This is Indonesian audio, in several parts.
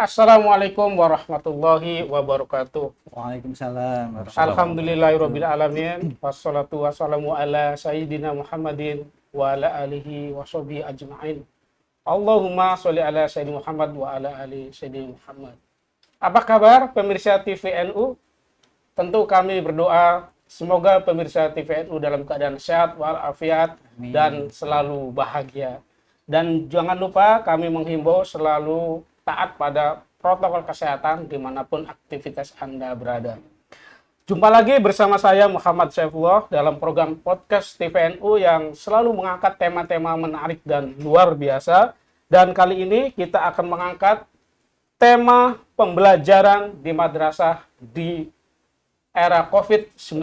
Assalamualaikum warahmatullahi wabarakatuh. Waalaikumsalam warahmatullahi Alhamdulillahirabbil wabarakatuh. alamin. Wassalatu wassalamu ala sayyidina Muhammadin wa ala alihi washabihi ajmain. Allahumma sholli ala sayyidina Muhammad wa ala ali sayyidina Muhammad. Apa kabar pemirsa TVNU? Tentu kami berdoa semoga pemirsa TVNU dalam keadaan sehat walafiat dan selalu bahagia. Dan jangan lupa kami menghimbau selalu taat pada protokol kesehatan dimanapun aktivitas Anda berada. Jumpa lagi bersama saya Muhammad Saifullah dalam program podcast TVNU yang selalu mengangkat tema-tema menarik dan luar biasa. Dan kali ini kita akan mengangkat tema pembelajaran di madrasah di era COVID-19.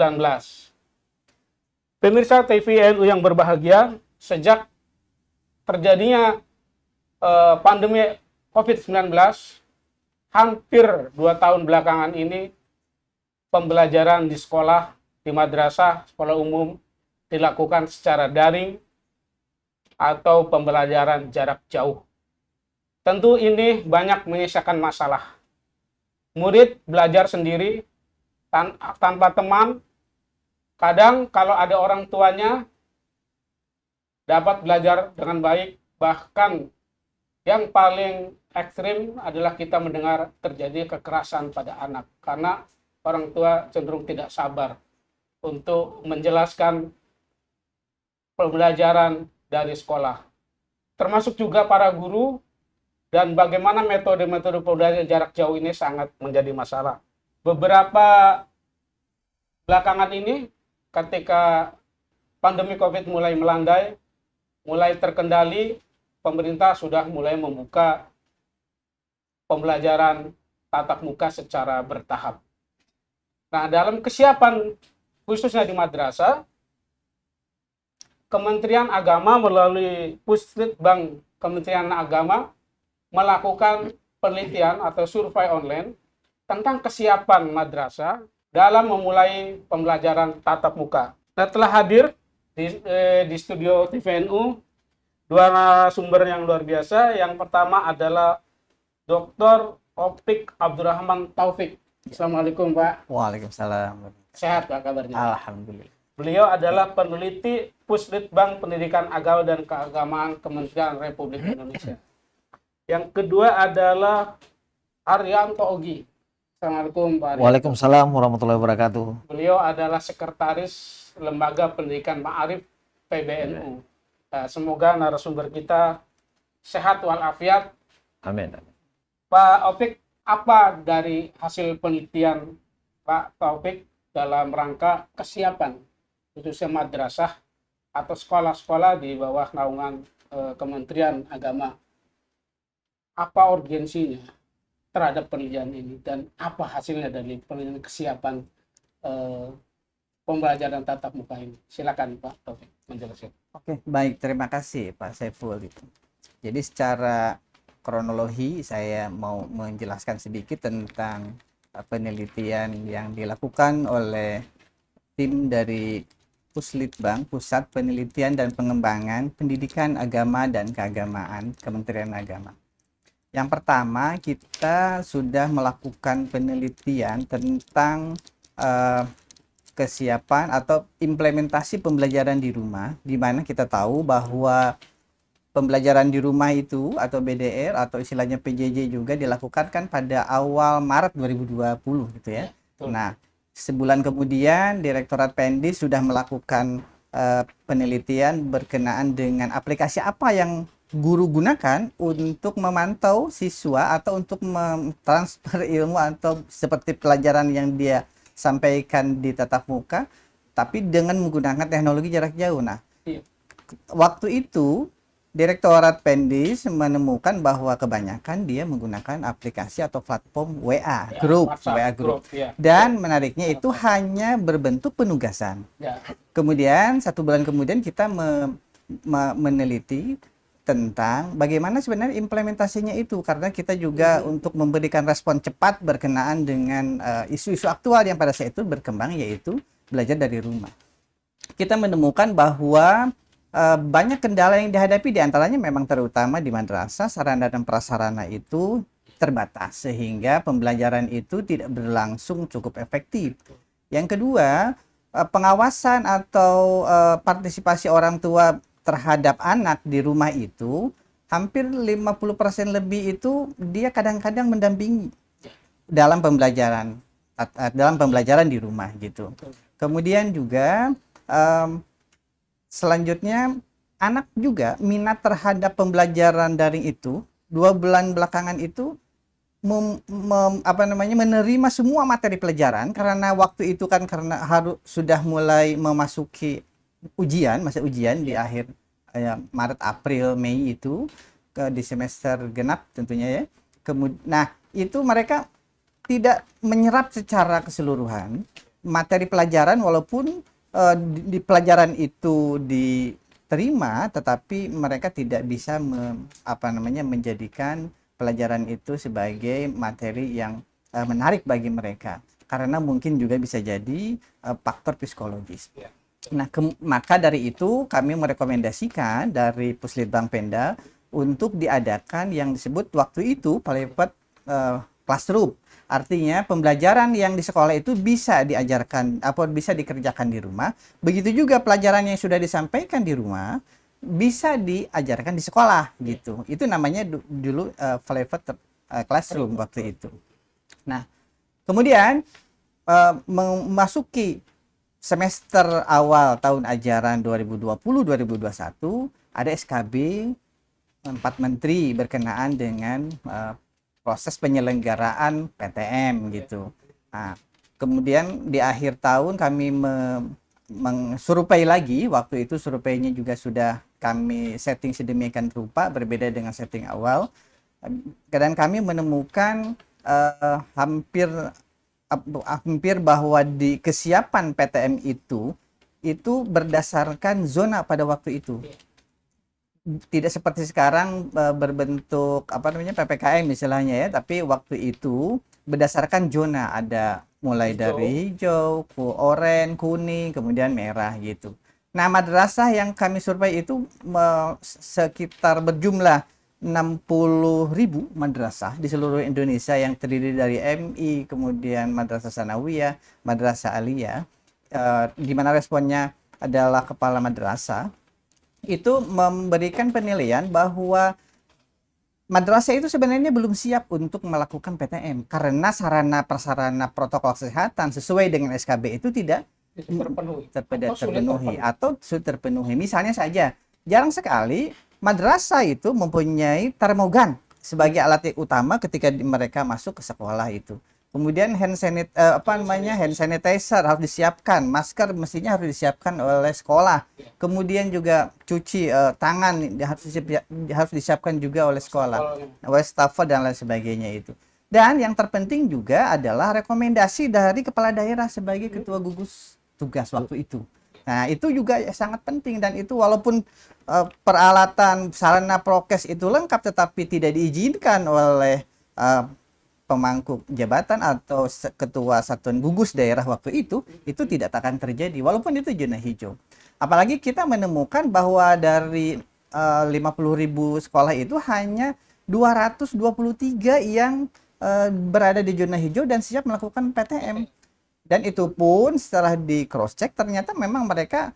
Pemirsa TVNU yang berbahagia, sejak terjadinya pandemi COVID-19, hampir 2 tahun belakangan ini, pembelajaran di sekolah, di madrasah, sekolah umum, dilakukan secara daring atau pembelajaran jarak jauh. Tentu ini banyak menyisakan masalah. Murid belajar sendiri, tanpa teman. Kadang kalau ada orang tuanya, dapat belajar dengan baik, bahkan yang paling ekstrim adalah kita mendengar terjadi kekerasan pada anak karena orang tua cenderung tidak sabar untuk menjelaskan pembelajaran dari sekolah. Termasuk juga para guru, dan bagaimana metode-metode pembelajaran jarak jauh ini sangat menjadi masalah. Beberapa belakangan ini ketika pandemi COVID mulai melandai, mulai terkendali, pemerintah sudah mulai membuka pembelajaran tatap muka secara bertahap. Nah, dalam kesiapan khususnya di madrasah, Kementerian Agama melalui Puslitbang Kementerian Agama melakukan penelitian atau survei online tentang kesiapan madrasah dalam memulai pembelajaran tatap muka. Nah, telah hadir di studio TVNU dua narasumber yang luar biasa. Yang pertama adalah Dr. Optik Abdurrahman Taufik. Assalamualaikum, Pak. Waalaikumsalam. Sehat, Pak, kabarnya? Alhamdulillah. Beliau adalah peneliti Puslitbang Pendidikan Agama dan Keagamaan Kementerian Republik Indonesia. Yang kedua adalah Arianto Ogi. Assalamualaikum, Pak Arianto. Waalaikumsalam warahmatullahi wabarakatuh. Beliau adalah Sekretaris Lembaga Pendidikan Ma'arif PBNU. Nah, semoga narasumber kita sehat walafiat. Amin. Pak Taufik, apa dari hasil penelitian Pak Taufik dalam rangka kesiapan khususnya madrasah atau sekolah-sekolah di bawah naungan Kementerian Agama? Apa urgensinya terhadap penelitian ini dan apa hasilnya dari penelitian kesiapan pembelajaran tatap muka ini? Silakan Pak Taufik menjelaskan. Oke, baik, terima kasih Pak Saiful. Jadi secara kronologi saya mau menjelaskan sedikit tentang penelitian yang dilakukan oleh tim dari Puslitbang, Pusat Penelitian dan Pengembangan Pendidikan Agama dan Keagamaan Kementerian Agama. Yang pertama, kita sudah melakukan penelitian tentang kesiapan atau implementasi pembelajaran di rumah, di mana kita tahu bahwa pembelajaran di rumah itu atau BDR atau istilahnya PJJ juga dilakukan kan pada awal Maret 2020 gitu ya. Nah, sebulan kemudian Direktorat Pendis sudah melakukan penelitian berkenaan dengan aplikasi apa yang guru gunakan untuk memantau siswa atau untuk mentransfer ilmu atau seperti pelajaran yang dia sampaikan di tatap muka, tapi dengan menggunakan teknologi jarak jauh. Nah, waktu itu Direktorat Pendis menemukan bahwa kebanyakan dia menggunakan aplikasi atau platform WA Group, WA Group. Dan menariknya itu hanya berbentuk penugasan. Kemudian 1 bulan kemudian kita meneliti tentang bagaimana sebenarnya implementasinya itu, karena kita juga untuk memberikan respon cepat berkenaan dengan isu-isu aktual yang pada saat itu berkembang, yaitu belajar dari rumah. Kita menemukan bahwa banyak kendala yang dihadapi, diantaranya memang terutama di madrasah sarana dan prasarana itu terbatas sehingga pembelajaran itu tidak berlangsung cukup efektif. Yang kedua, pengawasan atau partisipasi orang tua terhadap anak di rumah itu hampir 50% lebih itu dia kadang-kadang mendampingi dalam pembelajaran di rumah gitu. Kemudian juga selanjutnya anak juga minat terhadap pembelajaran daring itu 2 bulan belakangan itu menerima semua materi pelajaran karena waktu itu kan karena sudah mulai memasuki masa ujian di akhir Maret, April, Mei itu di semester genap tentunya ya. Nah, itu mereka tidak menyerap secara keseluruhan materi pelajaran walaupun di pelajaran itu diterima, tetapi mereka tidak bisa menjadikan pelajaran itu sebagai materi yang menarik bagi mereka karena mungkin juga bisa jadi faktor psikologis. Nah, maka dari itu kami merekomendasikan dari Puslitbang Pemda untuk diadakan yang disebut waktu itu private classroom. Artinya pembelajaran yang di sekolah itu bisa diajarkan atau bisa dikerjakan di rumah. Begitu juga pelajaran yang sudah disampaikan di rumah bisa diajarkan di sekolah gitu. Itu namanya dulu private classroom waktu itu. Nah, kemudian memasuki semester awal tahun ajaran 2020-2021 ada SKB 4 menteri berkenaan dengan proses penyelenggaraan PTM gitu. Nah, kemudian di akhir tahun kami survei lagi, waktu itu surveinya juga sudah kami setting sedemikian rupa berbeda dengan setting awal. Dan kami menemukan hampir bahwa di kesiapan PTM itu berdasarkan zona pada waktu itu. Tidak seperti sekarang berbentuk PPKM misalnya ya, tapi waktu itu berdasarkan zona, ada mulai dari hijau, oranye, kuning, kemudian merah gitu. Nah, madrasah yang kami survei itu sekitar berjumlah 60.000 madrasah di seluruh Indonesia yang terdiri dari MI, kemudian madrasah sanawiyah, madrasah aliyah, di mana responnya adalah kepala madrasah itu memberikan penilaian bahwa madrasah itu sebenarnya belum siap untuk melakukan PTM karena sarana prasarana protokol kesehatan sesuai dengan SKB itu tidak terpenuhi atau sulit terpenuhi. Misalnya saja, jarang sekali madrasah itu mempunyai termogan sebagai alat utama ketika mereka masuk ke sekolah itu. Kemudian hand sanitizer harus disiapkan, masker mestinya harus disiapkan oleh sekolah. Kemudian juga cuci tangan harus disiapkan juga oleh sekolah, oleh staf dan lain sebagainya itu. Dan yang terpenting juga adalah rekomendasi dari kepala daerah sebagai ketua gugus tugas waktu itu. Nah, itu juga sangat penting, dan itu walaupun peralatan sarana prokes itu lengkap tetapi tidak diizinkan oleh pemangku jabatan atau ketua satuan gugus daerah waktu itu tidak akan terjadi walaupun itu zona hijau. Apalagi kita menemukan bahwa dari 50.000 sekolah itu hanya 223 yang berada di zona hijau dan siap melakukan PTM. Dan itu pun setelah di cross check ternyata memang mereka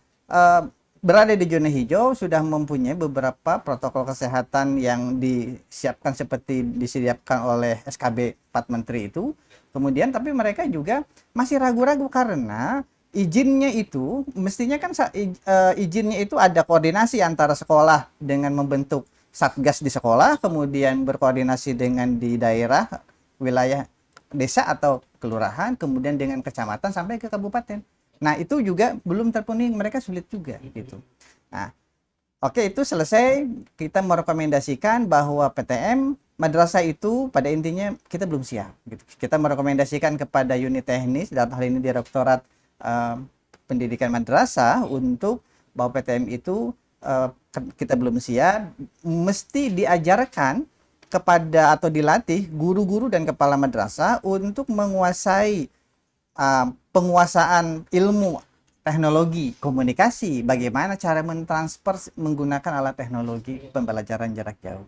berada di zona hijau sudah mempunyai beberapa protokol kesehatan yang disiapkan seperti disediakan oleh SKB 4 Menteri itu. Kemudian tapi mereka juga masih ragu-ragu karena izinnya itu mestinya kan izinnya itu ada koordinasi antara sekolah dengan membentuk satgas di sekolah, kemudian berkoordinasi dengan di daerah, wilayah desa atau kelurahan, kemudian dengan kecamatan sampai ke kabupaten. Nah, itu juga belum terpenuhi, mereka sulit juga gitu. Nah, oke, itu selesai. Kita merekomendasikan bahwa PTM madrasah itu pada intinya kita belum siap gitu. Kita merekomendasikan kepada unit teknis, dalam hal ini Direktorat Pendidikan Madrasah, untuk bahwa PTM itu kita belum siap, mesti diajarkan kepada atau dilatih guru-guru dan kepala madrasah untuk menguasai penguasaan ilmu teknologi komunikasi, bagaimana cara mentransfer menggunakan alat teknologi pembelajaran jarak jauh.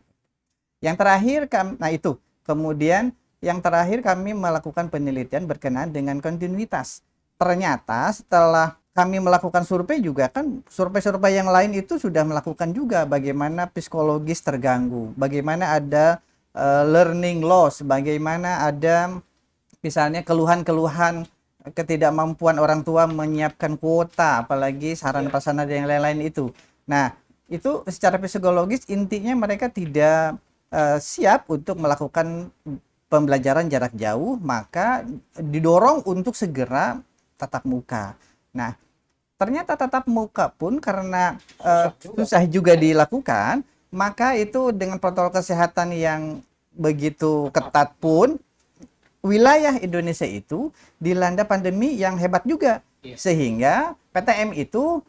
Yang terakhir, nah itu Kemudian yang terakhir kami melakukan penelitian berkenaan dengan kontinuitas. Ternyata setelah kami melakukan survei juga kan survei-survei yang lain itu sudah melakukan juga bagaimana psikologis terganggu, bagaimana ada learning loss, bagaimana ada misalnya keluhan-keluhan ketidakmampuan orang tua menyiapkan kuota, apalagi sarana prasarana dan yang lain-lain itu. Nah, itu secara psikologis intinya mereka tidak siap untuk melakukan pembelajaran jarak jauh, maka didorong untuk segera tatap muka. Nah, ternyata tatap muka pun karena susah juga dilakukan, maka itu dengan protokol kesehatan yang begitu ketat pun wilayah Indonesia itu dilanda pandemi yang hebat juga, sehingga PTM itu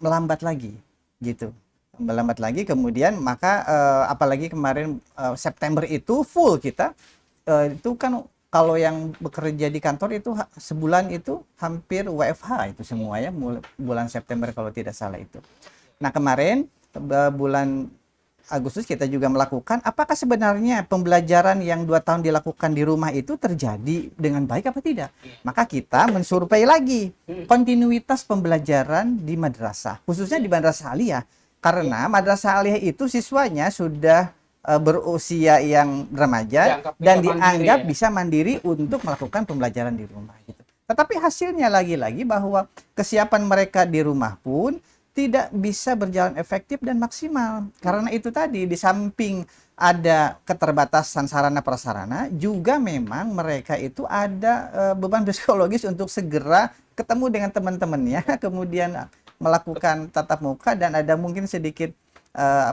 melambat lagi gitu, melambat lagi. Kemudian maka apalagi kemarin September itu full kita itu kan kalau yang bekerja di kantor itu sebulan itu hampir WFH itu semua ya, bulan September kalau tidak salah itu. Nah kemarin bulan Agustus kita juga melakukan apakah sebenarnya pembelajaran yang 2 tahun dilakukan di rumah itu terjadi dengan baik apa tidak. Maka kita mensurvei lagi kontinuitas pembelajaran di madrasah, khususnya di madrasah aliyah. Karena madrasah aliyah itu siswanya sudah berusia yang remaja dan dianggap bisa mandiri untuk melakukan pembelajaran di rumah gitu. Tetapi hasilnya lagi-lagi bahwa kesiapan mereka di rumah pun tidak bisa berjalan efektif dan maksimal. Karena itu tadi, di samping ada keterbatasan sarana prasarana, juga memang mereka itu ada beban psikologis untuk segera ketemu dengan teman-temannya, kemudian melakukan tatap muka, dan ada mungkin sedikit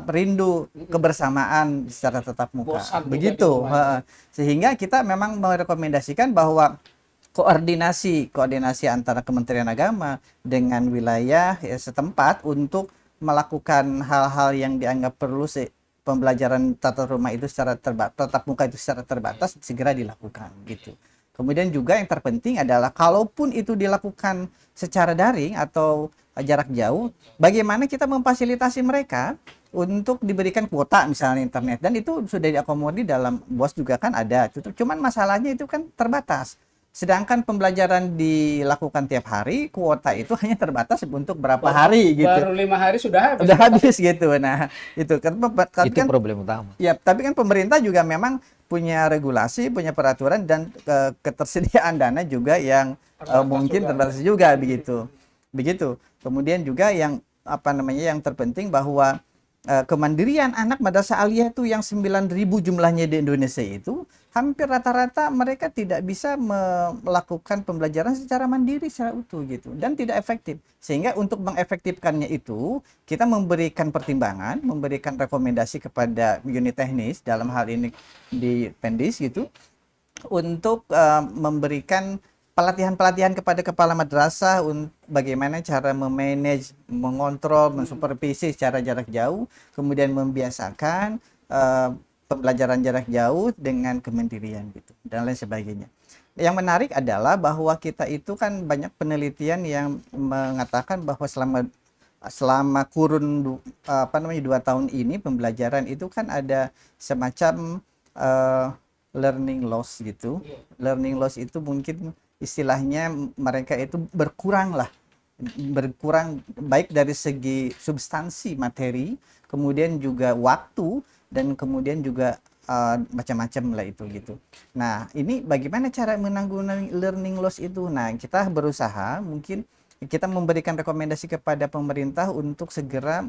rindu kebersamaan secara tatap muka. Begitu. Sehingga kita memang merekomendasikan bahwa koordinasi antara Kementerian Agama dengan wilayah setempat untuk melakukan hal-hal yang dianggap perlu pembelajaran tatap rumah itu secara tatap muka itu secara terbatas segera dilakukan gitu. Kemudian juga yang terpenting adalah kalaupun itu dilakukan secara daring atau jarak jauh, bagaimana kita memfasilitasi mereka untuk diberikan kuota misalnya internet, dan itu sudah diakomodir dalam BOS juga kan ada. Cuman masalahnya itu kan terbatas. Sedangkan pembelajaran dilakukan tiap hari, kuota itu hanya terbatas untuk berapa hari gitu. Baru 5 hari sudah habis. Sudah habis gitu. Nah, itu kan problem utama. Ya, tapi kan pemerintah juga memang punya regulasi, punya peraturan, dan ketersediaan dana juga yang mungkin terbatas juga begitu. Begitu. Kemudian juga yang yang terpenting bahwa kemandirian anak madrasah aliyah itu yang 9.000 jumlahnya di Indonesia itu hampir rata-rata mereka tidak bisa melakukan pembelajaran secara mandiri, secara utuh gitu, dan tidak efektif. Sehingga untuk mengefektifkannya itu kita memberikan pertimbangan, memberikan rekomendasi kepada unit teknis, dalam hal ini di Pendis gitu, untuk memberikan pelatihan-pelatihan kepada kepala madrasah bagaimana cara memanage, mengontrol, mensupervisi secara jarak jauh, kemudian membiasakan pembelajaran jarak jauh dengan kemandirian gitu, dan lain sebagainya. Yang menarik adalah bahwa kita itu kan banyak penelitian yang mengatakan bahwa selama kurun 2 tahun ini pembelajaran itu kan ada semacam learning loss gitu. Learning loss itu mungkin istilahnya mereka itu berkurang baik dari segi substansi materi, kemudian juga waktu, dan kemudian juga macam-macam lah itu gitu. Nah, ini bagaimana cara menanggulangi learning loss itu? Nah, kita berusaha, mungkin kita memberikan rekomendasi kepada pemerintah untuk segera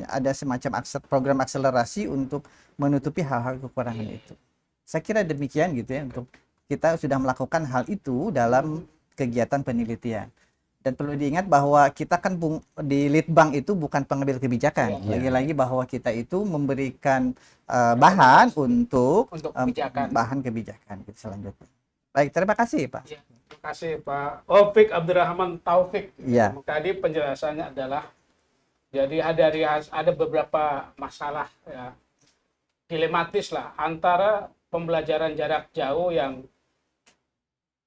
ada semacam program akselerasi untuk menutupi hal-hal kekurangan itu. Saya kira demikian gitu ya, untuk kita sudah melakukan hal itu dalam kegiatan penelitian. Dan perlu diingat bahwa kita kan di Litbang itu bukan pengambil kebijakan. Lagi-lagi bahwa kita itu memberikan bahan untuk bahan kebijakan gitu selanjutnya. Baik, terima kasih Pak. Ya, terima kasih Pak Opik Abdurrahman Taufik. Ya. Tadi penjelasannya adalah jadi ada beberapa masalah ya, dilematis lah antara pembelajaran jarak jauh yang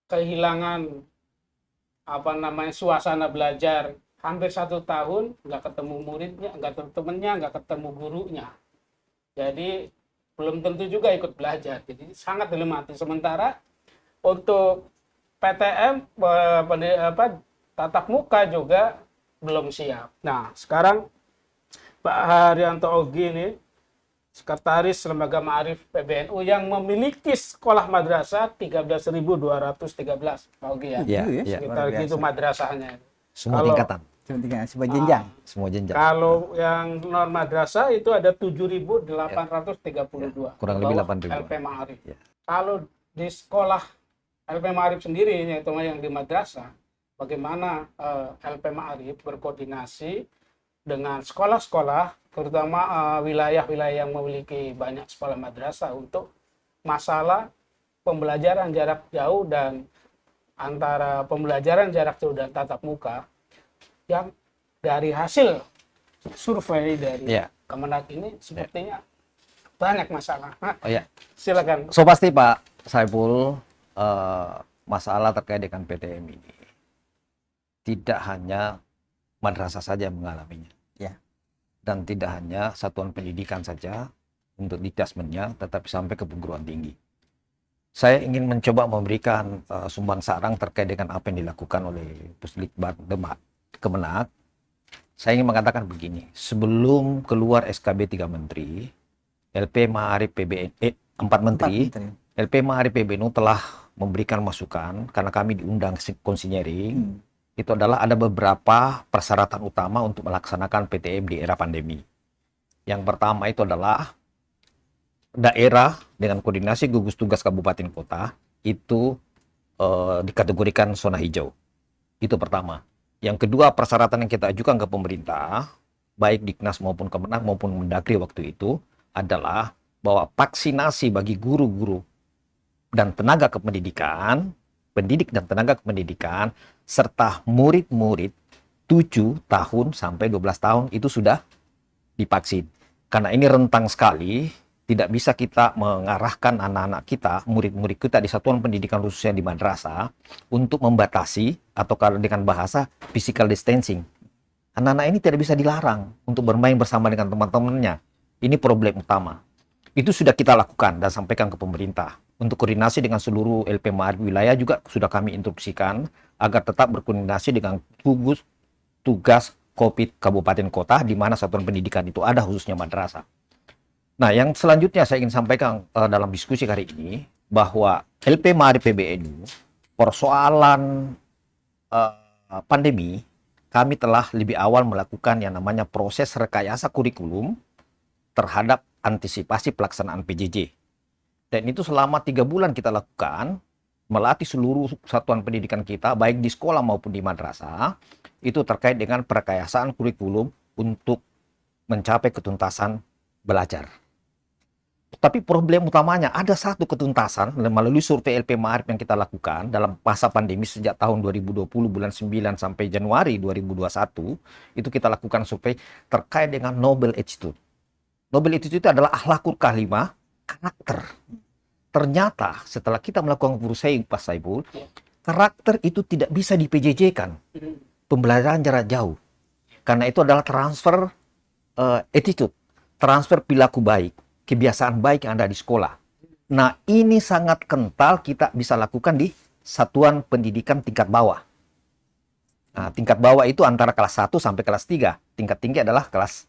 kehilangan suasana belajar hampir 1 tahun, nggak ketemu muridnya, nggak ketemu temennya, nggak ketemu gurunya. Jadi belum tentu juga ikut belajar. Jadi sangat dilematis. Sementara untuk PTM tatap muka juga belum siap. Nah, sekarang Pak Haryanto Ogi ini, Sekretaris Lembaga Ma'arif PBNU yang memiliki sekolah madrasah 13.213, Pak Ogi ya. Iya, Iya, iya. Sekitar luar gitu biasa. madrasahnya. Semua Kalau- tingkatan, Cuma tinggal sebuah jenjang. semua jenjang. Kalau yang non madrasah itu ada 7.832. Kurang di lebih bawah 8.000. LP Ma'arif. Ya. Kalau di sekolah LP Ma'arif sendiri, yaitu yang di madrasah, bagaimana LP Ma'arif berkoordinasi dengan sekolah-sekolah, terutama wilayah-wilayah yang memiliki banyak sekolah madrasah untuk masalah pembelajaran jarak jauh dan antara pembelajaran jarak jauh dan tatap muka, yang dari hasil survei dari Iya. Kemenak ini sepertinya banyak masalah. Nah, Oh ya, silakan. so pasti Pak Saiful, masalah terkait dengan PTM ini tidak hanya madrasah saja yang mengalaminya. Ya. Dan tidak hanya satuan pendidikan saja untuk detachment-nya, tetapi sampai ke perguruan tinggi. Saya ingin mencoba memberikan sumbang sarang terkait dengan apa yang dilakukan oleh Pusdikbud Demak Kemenak. Saya ingin mengatakan begini, sebelum keluar SKB 3 Menteri, LP Ma'arif PBN, 4 Menteri, LP Ma'arif PBNU telah memberikan masukan, karena kami diundang konsinyering, itu adalah ada beberapa persyaratan utama untuk melaksanakan PTM di era pandemi. Yang pertama itu adalah daerah dengan koordinasi gugus tugas kabupaten kota itu dikategorikan zona hijau. Itu pertama. Yang kedua, persyaratan yang kita ajukan ke pemerintah, baik Diknas maupun Kemenak maupun Mendagri waktu itu, adalah bahwa vaksinasi bagi guru-guru dan tenaga kependidikan, pendidik dan tenaga kependidikan, serta murid-murid 7 tahun sampai 12 tahun itu sudah divaksin. Karena ini rentang sekali, tidak bisa kita mengarahkan anak-anak kita, murid-murid kita di satuan pendidikan khususnya di madrasah, untuk membatasi, atau kalau dengan bahasa physical distancing. Anak-anak ini tidak bisa dilarang untuk bermain bersama dengan teman-temannya. Ini problem utama. Itu sudah kita lakukan dan sampaikan ke pemerintah. Untuk koordinasi dengan seluruh LP Ma'arif wilayah juga sudah kami instruksikan agar tetap berkoordinasi dengan gugus tugas COVID kabupaten kota di mana satuan pendidikan itu ada, khususnya madrasah. Nah, yang selanjutnya saya ingin sampaikan dalam diskusi hari ini bahwa LP Ma'arif PBNU persoalan pandemi, kami telah lebih awal melakukan yang namanya proses rekayasa kurikulum terhadap antisipasi pelaksanaan PJJ. Dan itu selama 3 bulan kita lakukan, melatih seluruh satuan pendidikan kita, baik di sekolah maupun di madrasah, itu terkait dengan perekayasaan kurikulum untuk mencapai ketuntasan belajar. Tapi problem utamanya, ada satu ketuntasan melalui survei LP Ma'arif yang kita lakukan dalam masa pandemi sejak tahun 2020 bulan 9 sampai Januari 2021, itu kita lakukan survei terkait dengan noble attitude. Noble attitude itu adalah akhlakul karimah, karakter. Ternyata setelah kita melakukan survei, Pak Saiful, karakter itu tidak bisa di-PJJ-kan. Pembelajaran jarak jauh. Karena itu adalah transfer attitude, transfer perilaku baik, kebiasaan baik yang ada di sekolah. Nah, ini sangat kental kita bisa lakukan di satuan pendidikan tingkat bawah. Nah, tingkat bawah itu antara kelas 1 sampai kelas 3. Tingkat tinggi adalah kelas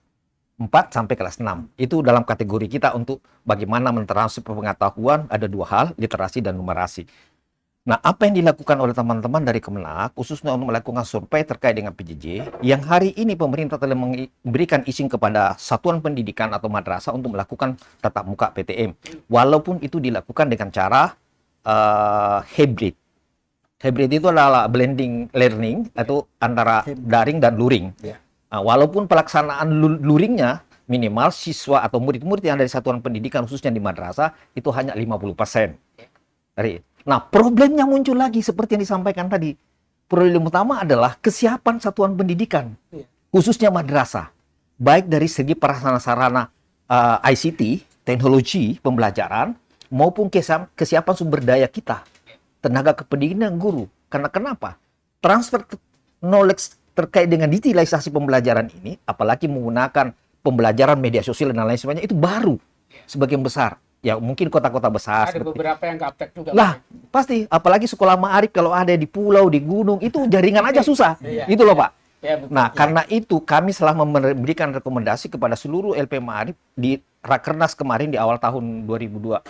4 sampai kelas 6. Itu dalam kategori kita untuk bagaimana mentransfer pengetahuan, ada 2 hal, literasi dan numerasi. Nah, apa yang dilakukan oleh teman-teman dari Kemenak, khususnya untuk melakukan survei terkait dengan PJJ, yang hari ini pemerintah telah memberikan izin kepada satuan pendidikan atau madrasah untuk melakukan tatap muka PTM. Walaupun itu dilakukan dengan cara hybrid. Hybrid itu adalah blending learning, atau antara daring dan luring. Nah, walaupun pelaksanaan luringnya minimal siswa atau murid-murid yang dari satuan pendidikan khususnya di madrasah itu hanya 50%. Nah, problemnya muncul lagi seperti yang disampaikan tadi. Problem utama adalah kesiapan satuan pendidikan, khususnya madrasah. Baik dari segi prasarana ICT, teknologi pembelajaran, maupun kesiapan sumber daya kita, tenaga kependidikan, guru. Karena kenapa? Transfer knowledge terkait dengan digitalisasi pembelajaran ini, apalagi menggunakan pembelajaran media sosial dan lain sebagainya, itu baru. sebagian besar. Ya mungkin kota-kota besar. Ada beberapa yang gaptek juga. Lah, pasti. Apalagi sekolah ma'arif kalau ada di pulau, di gunung, itu jaringan aja susah. Iya, Itu loh, Pak. Ya, betul. Nah, karena itu kami telah memberikan rekomendasi kepada seluruh LP Ma'arif di Rakernas kemarin di awal tahun 2002.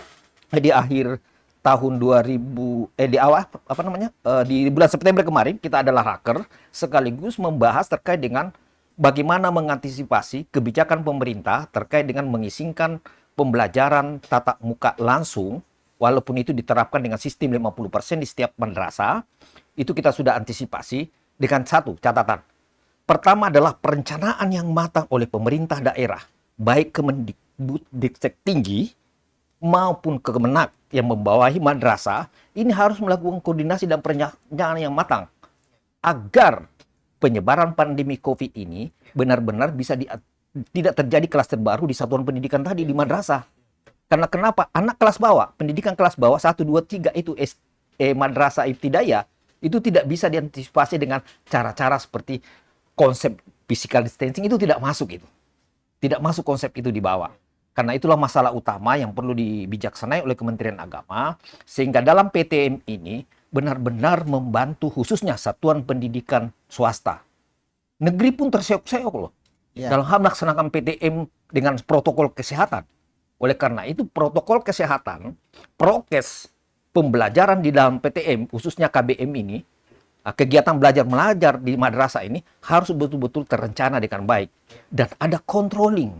Di akhir tahun 2000 di awal apa namanya? Di bulan September kemarin kita adalah raker sekaligus membahas terkait dengan bagaimana mengantisipasi kebijakan pemerintah terkait dengan mengisingkan pembelajaran tatap muka langsung walaupun itu diterapkan dengan sistem 50% di setiap madrasah. Itu kita sudah antisipasi dengan satu catatan. Pertama adalah perencanaan yang matang oleh pemerintah daerah, baik Kemendikbud tinggi maupun Kemenak yang membawahi madrasah, ini harus melakukan koordinasi dan perencanaan yang matang agar penyebaran pandemi COVID ini benar-benar bisa tidak terjadi klaster baru di satuan pendidikan tadi di madrasah. Karena kenapa? Anak kelas bawah, pendidikan kelas bawah 1, 2, 3 itu madrasah ibtidaiyah itu tidak bisa diantisipasi dengan cara-cara seperti konsep physical distancing, itu tidak masuk itu. Tidak masuk konsep itu di bawah. Karena itulah masalah utama yang perlu dibijaksanai oleh Kementerian Agama sehingga dalam PTM ini benar-benar membantu khususnya satuan pendidikan swasta. Negeri pun terseok-seok loh. Ya. Dalam hal melaksanakan PTM dengan protokol kesehatan. Oleh karena itu protokol kesehatan, prokes pembelajaran di dalam PTM, khususnya KBM ini, kegiatan belajar-mengajar di madrasah ini harus betul-betul terencana dengan baik. Dan ada controlling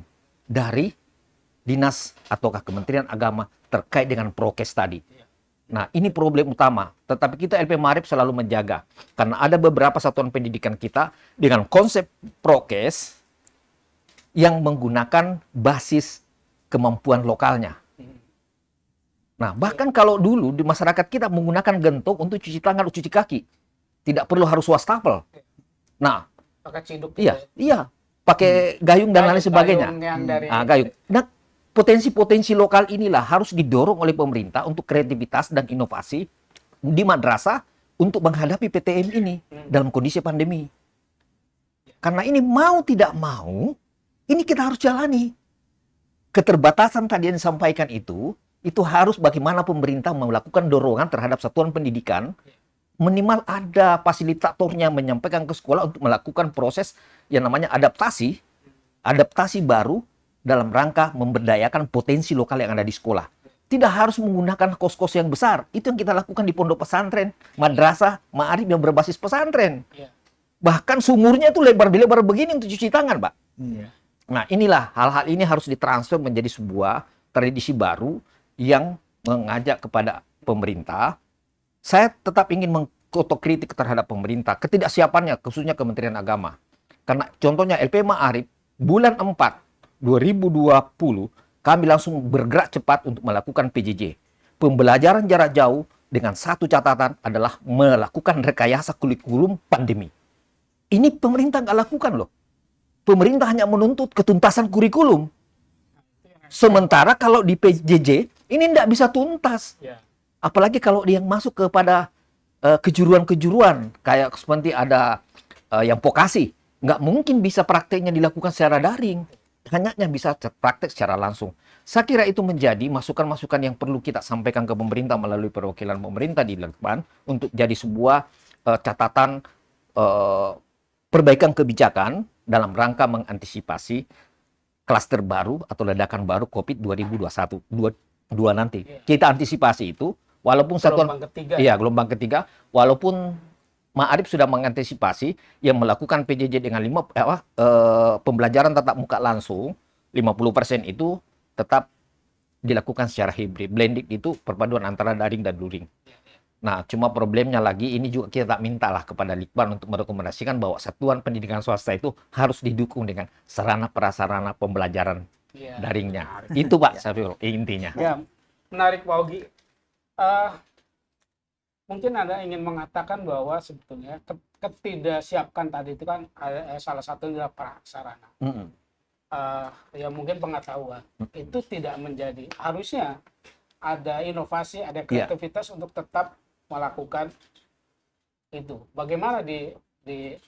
dari dinas ataukah Kementerian Agama terkait dengan prokes tadi. Nah, ini problem utama. Tetapi kita LP Ma'arif selalu menjaga. Karena ada beberapa satuan pendidikan kita dengan konsep prokes yang menggunakan basis kemampuan lokalnya. Nah, bahkan kalau dulu di masyarakat kita menggunakan gentong untuk cuci tangan atau cuci kaki. Tidak perlu harus wastafel. Nah, pakai ciduk iya. Pakai gayung dan lain sebagainya. Gayung. Nah, potensi-potensi lokal inilah harus didorong oleh pemerintah untuk kreativitas dan inovasi di madrasah untuk menghadapi PTM ini dalam kondisi pandemi. Karena ini mau tidak mau, ini kita harus jalani. Keterbatasan tadi yang disampaikan itu harus bagaimana pemerintah melakukan dorongan terhadap satuan pendidikan, minimal ada fasilitatornya menyampaikan ke sekolah untuk melakukan proses yang namanya adaptasi baru dalam rangka memberdayakan potensi lokal yang ada di sekolah. Tidak harus menggunakan kos-kos yang besar. Itu yang kita lakukan di pondok pesantren, madrasah, ma'arif yang berbasis pesantren. Bahkan sumurnya itu lebar-lebar begini untuk cuci tangan, Pak. Nah, inilah hal-hal ini harus ditransfer menjadi sebuah tradisi baru yang mengajak kepada pemerintah. Saya tetap ingin mengkritik terhadap pemerintah, ketidaksiapannya, khususnya Kementerian Agama. Karena contohnya LP Ma'arif, bulan 4, 2020, kami langsung bergerak cepat untuk melakukan PJJ. Pembelajaran jarak jauh dengan satu catatan adalah melakukan rekayasa kurikulum pandemi. Ini pemerintah nggak lakukan loh. Pemerintah hanya menuntut ketuntasan kurikulum. Sementara kalau di PJJ, ini tidak bisa tuntas. Apalagi kalau dia masuk kepada kejuruan-kejuruan, kayak seperti ada yang vokasi. Nggak mungkin bisa prakteknya dilakukan secara daring. Hanya bisa praktek secara langsung. Saya kira itu menjadi masukan-masukan yang perlu kita sampaikan ke pemerintah melalui perwakilan pemerintah di depan untuk jadi sebuah catatan perbaikan kebijakan dalam rangka mengantisipasi klaster baru atau ledakan baru COVID 2021 nanti. Kita antisipasi itu walaupun gelombang ketiga, walaupun Ma'arif sudah mengantisipasi yang melakukan PJJ dengan pembelajaran tatap muka langsung 50% itu tetap dilakukan secara hibrid. Blended itu perpaduan antara daring dan luring. Nah, cuma problemnya lagi ini juga kita mintalah kepada Litbang untuk merekomendasikan bahwa satuan pendidikan swasta itu harus didukung dengan sarana prasarana pembelajaran daringnya. Itu Pak Syafrul intinya. Ya, menarik Pak Ogi. Mungkin Anda ingin mengatakan bahwa sebetulnya ketidaksiapkan tadi itu kan salah satunya adalah prasarana. Ya mungkin pengetahuan itu tidak menjadi, harusnya ada inovasi, ada kreativitas untuk tetap melakukan itu. Bagaimana di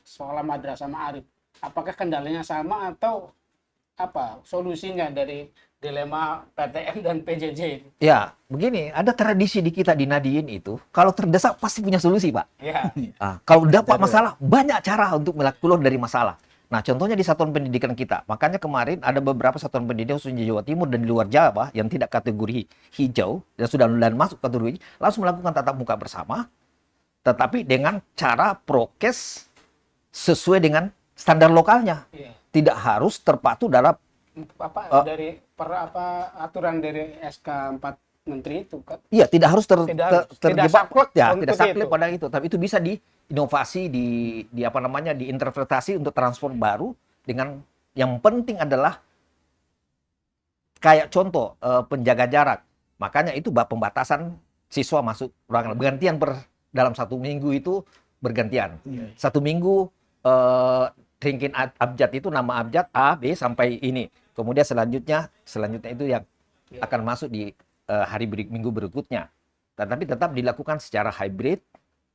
sekolah madrasah Ma'arif? Apakah kendalanya sama atau apa solusinya dari dilema PTM dan PJJ. Ya, begini, ada tradisi di kita di Nadiin itu, kalau terdesak pasti punya solusi, Pak. Ya. Kalau dapat masalah, banyak cara untuk keluar dari masalah. Nah, contohnya di satuan pendidikan kita. Makanya kemarin ada beberapa satuan pendidikan khususnya di Jawa Timur dan di luar Jawa yang tidak kategori hijau dan sudah masuk kategori hijau, langsung melakukan tatap muka bersama, tetapi dengan cara prokes sesuai dengan standar lokalnya. Iya. Tidak harus terpaku dalam Dari aturan dari SK 4 Menteri itu kan. iya, tidak harus Tidak terjebak saklek ya, untuk tidak saklek itu. pada itu, tapi itu bisa diinovasi, diinterpretasi untuk transport baru dengan yang penting adalah kayak contoh penjaga jarak. Makanya itu pembatasan siswa masuk ruangan bergantian dalam 1 minggu itu bergantian. 1 minggu ringkin abjad itu nama abjad A, B sampai ini. Kemudian selanjutnya itu yang akan masuk di minggu berikutnya. Tetapi tetap dilakukan secara hybrid,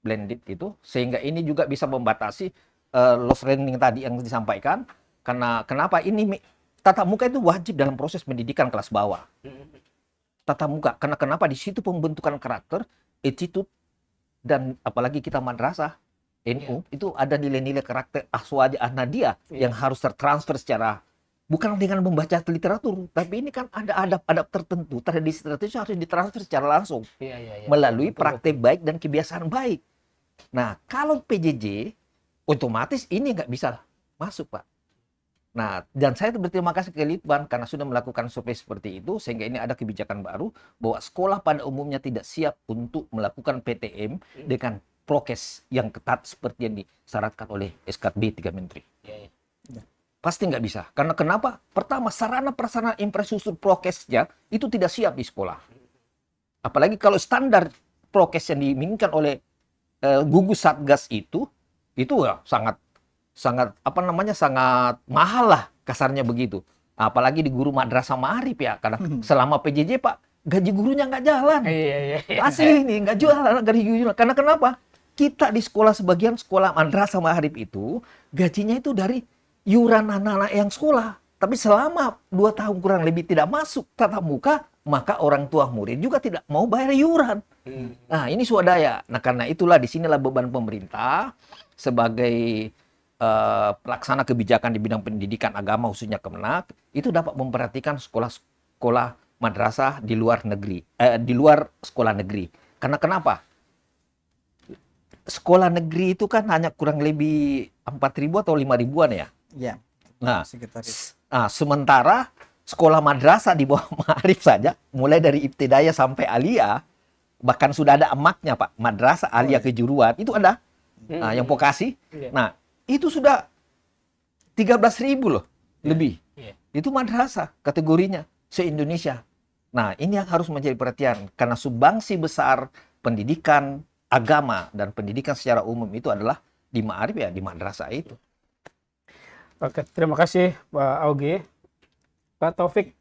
blended itu, sehingga ini juga bisa membatasi loss learning tadi yang disampaikan. Karena kenapa ini tatap muka itu wajib dalam proses pendidikan kelas bawah. Tatap muka. Karena kenapa di situ pembentukan karakter, attitude, dan apalagi kita madrasah, NU, itu ada nilai-nilai karakter Aswaja Ahmadiyah yang harus tertransfer secara bukan dengan membaca literatur, tapi ini kan ada adab-adab tertentu, tradisi tertentu harus ditransfer secara langsung melalui praktek baik dan kebiasaan baik. Nah, kalau PJJ, otomatis ini nggak bisa masuk, Pak. Nah, dan saya berterima kasih ke Litbang karena sudah melakukan survei seperti itu, sehingga ini ada kebijakan baru bahwa sekolah pada umumnya tidak siap untuk melakukan PTM dengan prokes yang ketat seperti yang disyaratkan oleh SKB 3 Menteri. Pasti nggak bisa. Karena kenapa? Pertama, sarana prasarana infrastruktur prokesnya itu tidak siap di sekolah. Apalagi kalau standar prokes yang diinginkan oleh gugus Satgas itu ya sangat sangat mahal lah kasarnya begitu. Apalagi di guru madrasah ma'arif ya, karena selama PJJ Pak gaji gurunya nggak jalan. Asli ini nggak jalan gaji gurunya. Karena kenapa? Kita di sekolah sebagian sekolah madrasah ma'arif itu gajinya itu dari iuran anak-anak yang sekolah. Tapi selama 2 tahun kurang lebih tidak masuk tatap muka, maka orang tua murid juga tidak mau bayar iuran. Nah, ini swadaya. Nah, karena itulah disinilah beban pemerintah sebagai pelaksana kebijakan di bidang pendidikan agama khususnya Kemenak itu dapat memperhatikan sekolah-sekolah madrasah di luar negeri, di luar sekolah negeri. Karena kenapa? Sekolah negeri itu kan hanya kurang lebih 4.000 atau 5.000-an ya. Ya. Nah, Sekitar itu. sementara sekolah madrasah di bawah Ma'arif saja, mulai dari ibtidayah sampai aliyah, bahkan sudah ada emaknya Pak, madrasah aliyah kejuruan, itu ada. Nah, yang vokasi. Nah, itu sudah 13.000 loh, lebih. Itu madrasah kategorinya se-Indonesia. Nah, ini yang harus menjadi perhatian, karena sumbangsi besar pendidikan agama dan pendidikan secara umum itu adalah di Ma'arif ya, di madrasah itu. Oke, terima kasih Pak Augie. Pak Taufik,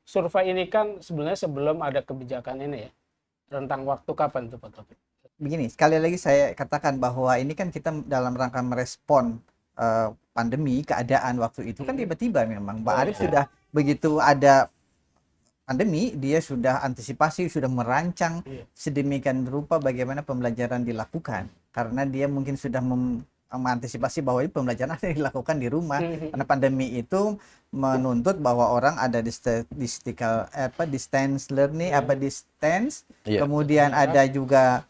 survei ini kan sebenarnya sebelum ada kebijakan ini ya. Rentang waktu kapan tuh Pak Taufik? Begini, sekali lagi saya katakan bahwa ini kan kita dalam rangka merespon pandemi, keadaan waktu itu kan tiba-tiba memang Mbak Arif sudah begitu ada pandemi, dia sudah antisipasi, sudah merancang sedemikian rupa bagaimana pembelajaran dilakukan. Karena dia mungkin sudah mengantisipasi bahwa ini pembelajaran akan dilakukan di rumah karena pandemi itu menuntut bahwa orang ada distance learning distance kemudian ada juga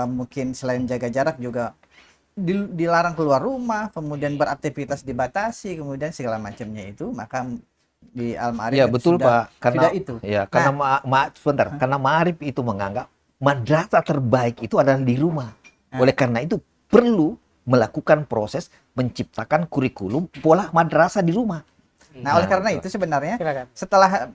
mungkin selain jaga jarak juga dilarang keluar rumah, kemudian beraktivitas dibatasi, kemudian segala macamnya itu, maka di Al-Ma'arif ya betul Pak, karena itu ya karena karena Ma'arif itu menganggap madrasah terbaik itu adalah di rumah. Oleh karena itu perlu melakukan proses menciptakan kurikulum pola madrasah di rumah. Nah, oleh karena itu sebenarnya setelah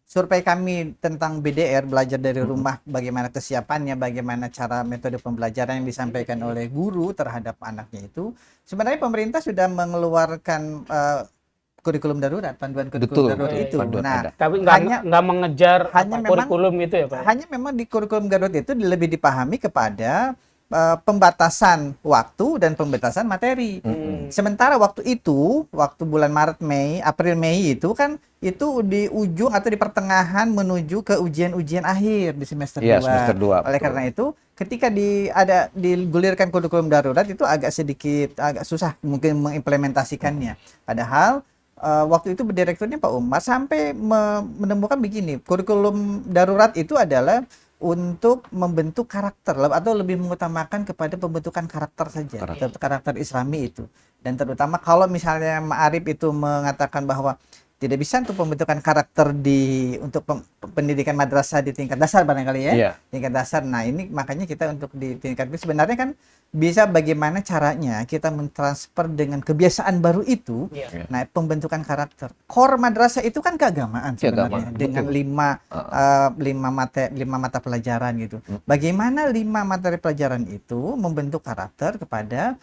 survei kami tentang BDR, belajar dari rumah, bagaimana kesiapannya, bagaimana cara metode pembelajaran yang disampaikan oleh guru terhadap anaknya itu, sebenarnya pemerintah sudah mengeluarkan kurikulum darurat, panduan kurikulum darurat itu. Nah, tapi nggak mengejar hanya kurikulum itu ya Pak? Hanya memang di kurikulum darurat itu lebih dipahami kepada pembatasan waktu dan pembatasan materi. Sementara waktu itu, waktu bulan Maret, Mei, April, Mei itu kan itu di ujung atau di pertengahan menuju ke ujian-ujian akhir di semester 2. Iya, semester 2. Oleh karena itu, ketika digulirkan kurikulum darurat itu agak susah mungkin mengimplementasikannya. Padahal waktu itu direkturnya Pak Umar sampai menemukan begini, kurikulum darurat itu adalah untuk membentuk karakter atau lebih mengutamakan kepada pembentukan karakter saja, karakter Islami itu. Dan terutama kalau misalnya Ma'arif itu mengatakan bahwa tidak bisa untuk pembentukan karakter untuk pendidikan madrasah di tingkat dasar barangkali ya. Iya. Tingkat dasar. Nah, ini makanya kita untuk di tingkat sebenarnya kan bisa bagaimana caranya kita mentransfer dengan kebiasaan baru itu. Iya. Nah, pembentukan karakter. Core madrasah itu kan keagamaan sebenarnya dengan lima mata pelajaran gitu. Bagaimana 5 materi pelajaran itu membentuk karakter kepada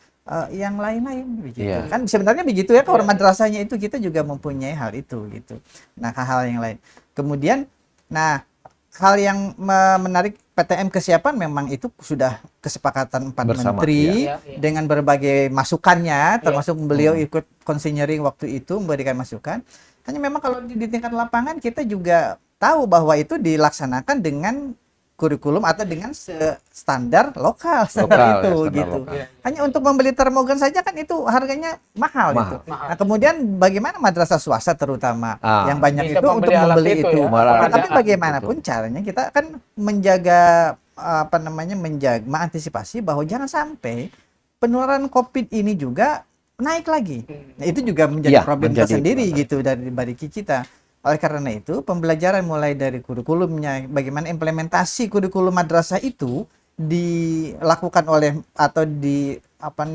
yang lain-lain begitu. Kan sebenarnya begitu ya, core madrasahnya itu kita juga mempunyai hal itu gitu. Nah, hal yang lain. Kemudian hal yang menarik, PTM kesiapan memang itu sudah kesepakatan 4 bersama, menteri dengan berbagai masukannya, termasuk beliau ikut konseling waktu itu memberikan masukan. Hanya memang kalau di tingkat lapangan kita juga tahu bahwa itu dilaksanakan dengan kurikulum atau dengan standar lokal standar itu gitu. Lokal. Hanya untuk membeli termogan saja kan itu harganya mahal. Gitu. Nah, kemudian bagaimana madrasah swasta terutama yang banyak itu untuk membeli itu. Nah, tapi bagaimanapun caranya kita kan menjaga mengantisipasi bahwa jangan sampai penularan COVID ini juga naik lagi. Nah, itu juga menjadi problem tersendiri gitu dari kita. Oleh karena itu, pembelajaran mulai dari kurikulumnya, bagaimana implementasi kurikulum madrasah itu dilakukan oleh atau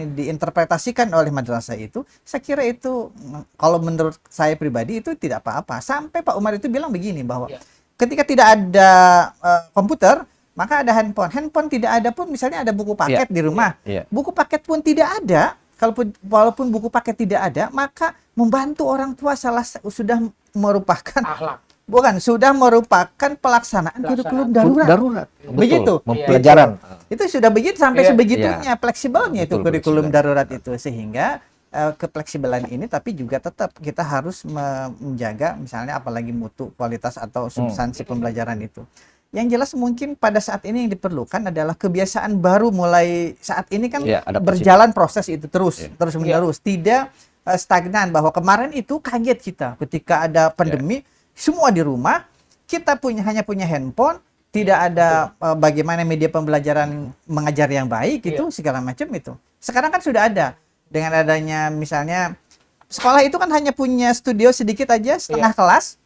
diinterpretasikan oleh madrasah itu, saya kira itu kalau menurut saya pribadi itu tidak apa-apa. Sampai Pak Umar itu bilang begini bahwa ketika tidak ada komputer, maka ada handphone. Handphone tidak ada pun misalnya ada buku paket di rumah. Buku paket pun tidak ada, walaupun buku paket tidak ada, maka membantu orang tua sudah merupakan sudah merupakan pelaksanaan kurikulum darurat. Begitu. Pembelajaran. Itu sudah begitu sampai sebegitunya fleksibelnya itu kurikulum darurat itu, sehingga kefleksibelan ini tapi juga tetap kita harus menjaga misalnya apalagi mutu, kualitas atau substansi pembelajaran itu. Yang jelas mungkin pada saat ini yang diperlukan adalah kebiasaan baru mulai saat ini kan berjalan proses itu terus menerus, tidak stagnan. Bahwa kemarin itu kaget kita ketika ada pandemi, semua di rumah, kita hanya punya handphone, tidak ada bagaimana media pembelajaran mengajar yang baik itu segala macam itu. Sekarang kan sudah ada dengan adanya misalnya sekolah itu kan hanya punya studio sedikit aja, setengah kelas.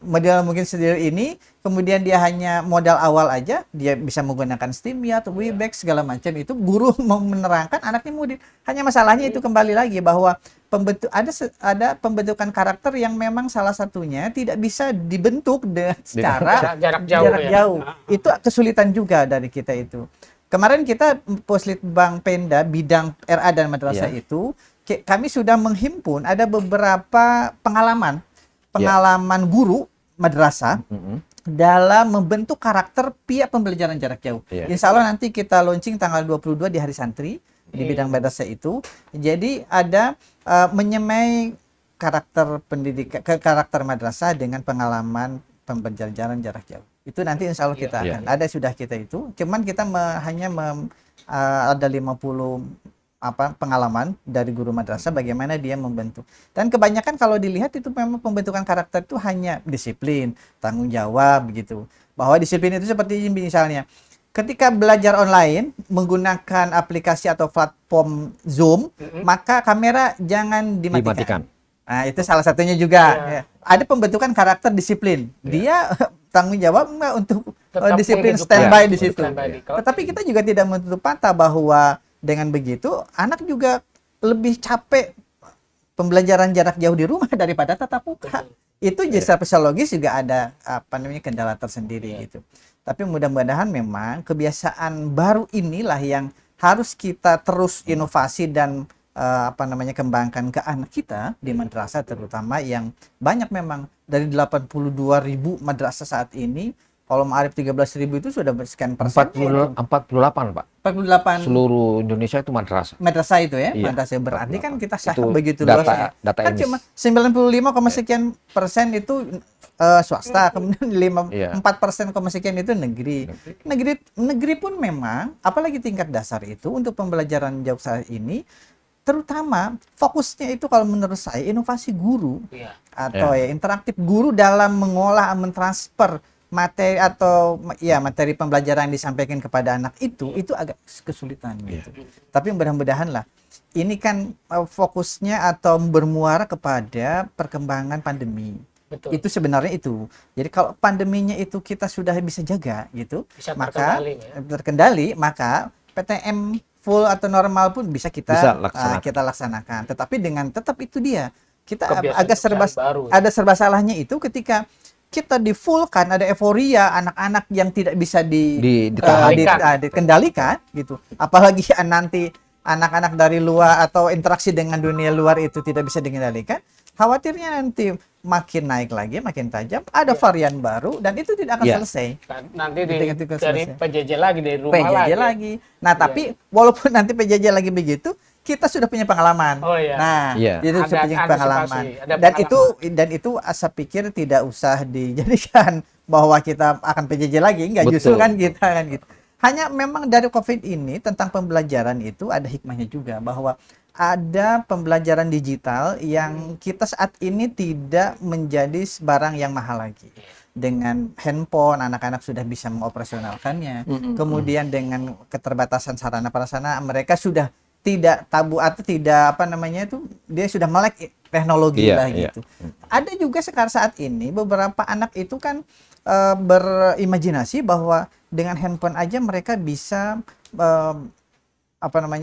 Model mungkin studio ini, kemudian dia hanya modal awal aja, dia bisa menggunakan StreamYard, Webex segala macam itu. Guru mau menerangkan, anaknya mau hanya masalahnya itu kembali lagi bahwa ada pembentukan karakter yang memang salah satunya tidak bisa dibentuk secara jarak jauh. Itu kesulitan juga dari kita itu. Kemarin kita Puslitbang Pemda bidang RA dan madrasah itu kami sudah menghimpun ada beberapa pengalaman guru madrasah dalam membentuk karakter pihak pembelajaran jarak jauh. Insya Allah nanti kita launching tanggal 22 di Hari Santri di bidang madrasah itu. Jadi ada menyemai karakter pendidikan karakter madrasah dengan pengalaman pembelajaran jarak jauh. Itu nanti insya Allah kita akan ada sudah kita itu. Cuman kita hanya ada 50 pengalaman dari guru madrasah bagaimana dia membentuk. Dan kebanyakan kalau dilihat itu memang pembentukan karakter itu hanya disiplin, tanggung jawab begitu. Bahwa disiplin itu seperti misalnya ketika belajar online menggunakan aplikasi atau platform Zoom, maka kamera jangan dimatikan. Nah, itu salah satunya juga. Ada pembentukan karakter disiplin. Dia tanggung jawab untuk disiplin standby di situ. Tetapi kita juga tidak menutup mata bahwa dengan begitu, anak juga lebih capek pembelajaran jarak jauh di rumah daripada tatap muka. Itu secara psikologis juga ada kendala tersendiri gitu. Tapi mudah-mudahan memang kebiasaan baru inilah yang harus kita terus inovasi dan kembangkan ke anak kita di madrasah terutama yang banyak memang dari 82.000 madrasah saat ini Kalau Ma'arif 13.000 itu sudah sekian persen. 48 Pak. 48 Seluruh Indonesia itu madrasah. madrasah itu ya, Iya, madrasah berarti kan kita Itu begitu data luasnya. data Kan emis. cuma 95, sekian persen itu swasta, kemudian 4% sekian itu negeri. Negeri pun memang, apalagi tingkat dasar itu untuk pembelajaran jauh saat ini, terutama fokusnya itu kalau menurut saya inovasi guru Iya. atau ya interaktif guru dalam mengolah, mentransfer materi atau ya materi pembelajaran yang disampaikan kepada anak itu agak kesulitan gitu. Tapi mudah-mudahan lah ini kan fokusnya atau bermuara kepada perkembangan pandemi. Betul. Itu sebenarnya itu. Jadi kalau pandeminya itu kita sudah bisa jaga gitu, Bisa maka terkendali, ya. terkendali, maka PTM full atau normal pun bisa kita laksanakan. Tetapi dengan tetap itu dia kita Kebiasaan agak serba baru, ya. ada serba salahnya itu ketika kita di full kan ada euforia anak-anak yang tidak bisa dikendalikan gitu. Apalagi nanti anak-anak dari luar atau interaksi dengan dunia luar itu tidak bisa dikendalikan. Khawatirnya nanti makin naik lagi, makin tajam, ada varian baru dan itu tidak akan selesai. Nanti Ketika dari selesai. PJJ lagi, dari rumah PJJ lagi. lagi. Nah, tapi walaupun nanti PJJ lagi begitu, kita sudah punya pengalaman. Oh, iya. Nah, itu Ada sudah punya pengalaman. ada Dan pengalaman. itu saya pikir tidak usah dijadikan bahwa kita akan PJJ lagi, enggak, justru kan kita kan gitu. Hanya memang dari COVID ini tentang pembelajaran itu ada hikmahnya juga bahwa ada pembelajaran digital yang kita saat ini tidak menjadi barang yang mahal lagi. Dengan handphone anak-anak sudah bisa mengoperasionalkannya. Kemudian dengan keterbatasan sarana prasarana mereka sudah tidak tabu atau tidak dia sudah melek teknologi gitu. Ada juga sekarang saat ini beberapa anak itu kan berimajinasi bahwa dengan handphone aja mereka bisa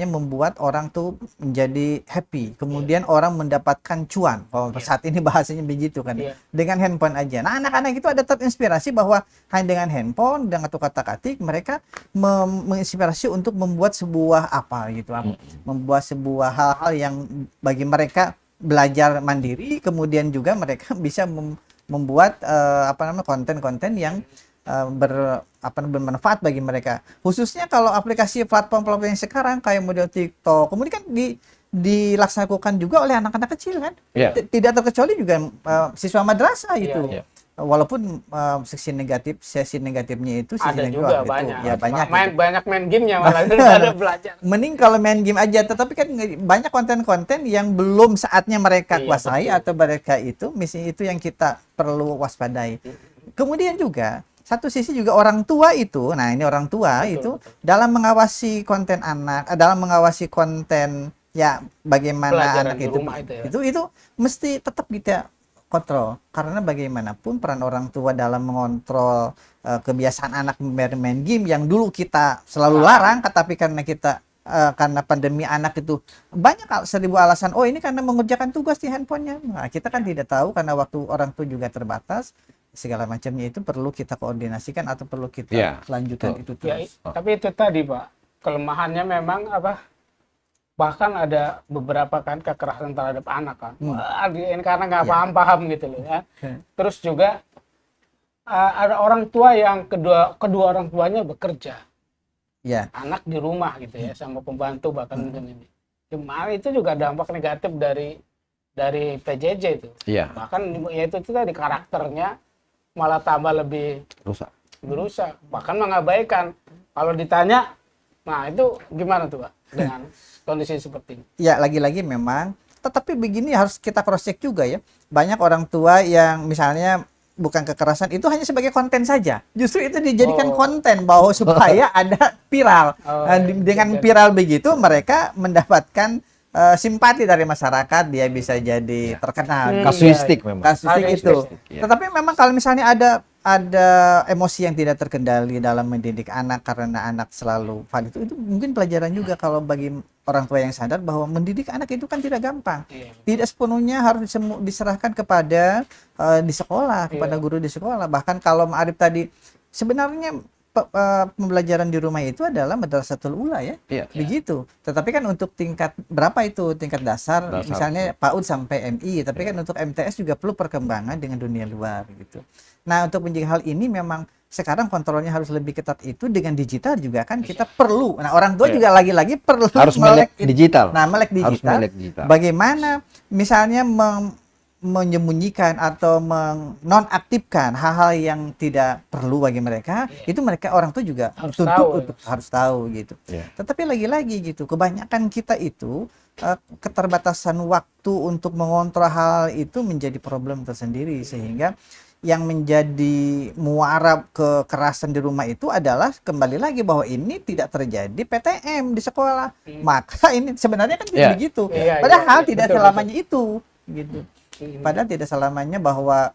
membuat orang tuh menjadi happy, kemudian orang mendapatkan cuan. Kalau saat ini bahasanya begitu kan, dengan handphone aja. Nah, anak-anak itu ada terinspirasi bahwa hanya dengan handphone, dengan kata-katik mereka menginspirasi untuk membuat sebuah membuat sebuah hal-hal yang bagi mereka belajar mandiri, kemudian juga mereka bisa membuat konten-konten yang bermanfaat bagi mereka, khususnya kalau aplikasi platform-platform yang sekarang kayak model TikTok, kemudian kan dilaksanakan juga oleh anak-anak kecil kan, tidak terkecuali juga siswa madrasah itu. Walaupun sesi negatifnya itu ada juga gitu. banyak. Ya, banyak main gamenya malah daripada belajar. Mending kalau main game aja, tetapi kan banyak konten-konten yang belum saatnya mereka kuasai atau mereka itu misi itu yang kita perlu waspadai. Kemudian juga satu sisi juga orang tua itu, nah ini orang tua itu dalam mengawasi konten anak, dalam mengawasi konten ya bagaimana Pelajaran anak itu itu mesti tetap kita kontrol, karena bagaimanapun peran orang tua dalam mengontrol kebiasaan anak bermain game yang dulu kita selalu larang, tapi karena kita karena pandemi anak itu banyak 1000 alasan. Oh, ini karena mengerjakan tugas di handphonenya. Nah, kita kan tidak tahu karena waktu orang tua juga terbatas. Segala macamnya itu perlu kita koordinasikan atau perlu kita lanjutkan itu terus. Tapi itu tadi Pak, kelemahannya memang bahkan ada beberapa kan kekerasan terhadap anak kan. Ini karena nggak paham gitu loh ya. Terus juga ada orang tua yang kedua orang tuanya bekerja. Anak di rumah gitu ya, sama pembantu bahkan mungkin ini. Cuma itu juga dampak negatif dari PJJ itu. Bahkan ya itu tadi karakternya malah tambah lebih rusak, bahkan mengabaikan. Kalau ditanya, nah itu gimana tuh Pak dengan kondisi seperti ini? Ya, lagi-lagi memang, tetapi begini harus kita cross check juga ya. Banyak orang tua yang misalnya bukan kekerasan, itu hanya sebagai konten saja. Justru itu dijadikan konten bahwa supaya ada viral. Dengan viral begitu mereka mendapatkan simpati dari masyarakat, dia bisa jadi terkenal. Kasuistik memang. Kasuistik itu. Tetapi memang kalau misalnya ada emosi yang tidak terkendali dalam mendidik anak karena anak selalu valid itu mungkin pelajaran juga kalau bagi orang tua yang sadar bahwa mendidik anak itu kan tidak gampang. Tidak sepenuhnya harus diserahkan kepada di sekolah, kepada guru di sekolah. Bahkan kalau Ma'arif tadi sebenarnya pembelajaran di rumah itu adalah Madrasatul Ula ya. Iya. Begitu. Tetapi kan untuk tingkat berapa itu? Tingkat dasar, Dasar, misalnya PAUD sampai MI, tapi kan untuk MTS juga perlu perkembangan dengan dunia luar gitu. Nah, untuk mencegah hal ini memang sekarang kontrolnya harus lebih ketat itu dengan digital juga kan kita perlu. Nah, orang tua Iya. juga lagi-lagi perlu Harus melek digital. Nah, melek Harus digital. melek digital. Bagaimana misalnya menyembunyikan atau menonaktifkan hal-hal yang tidak perlu bagi mereka, itu mereka orang tua juga Harus tuntut tahu, untuk harus tahu gitu. Iya. Tetapi lagi-lagi gitu, kebanyakan kita itu keterbatasan waktu untuk mengontrol hal itu menjadi problem tersendiri, sehingga yang menjadi muara kekerasan di rumah itu adalah kembali lagi bahwa ini tidak terjadi PTM di sekolah. Maka ini sebenarnya kan tidak Iya. begitu. Iya, Padahal iya, tidak betul, selamanya itu gitu. Padahal tidak selamanya bahwa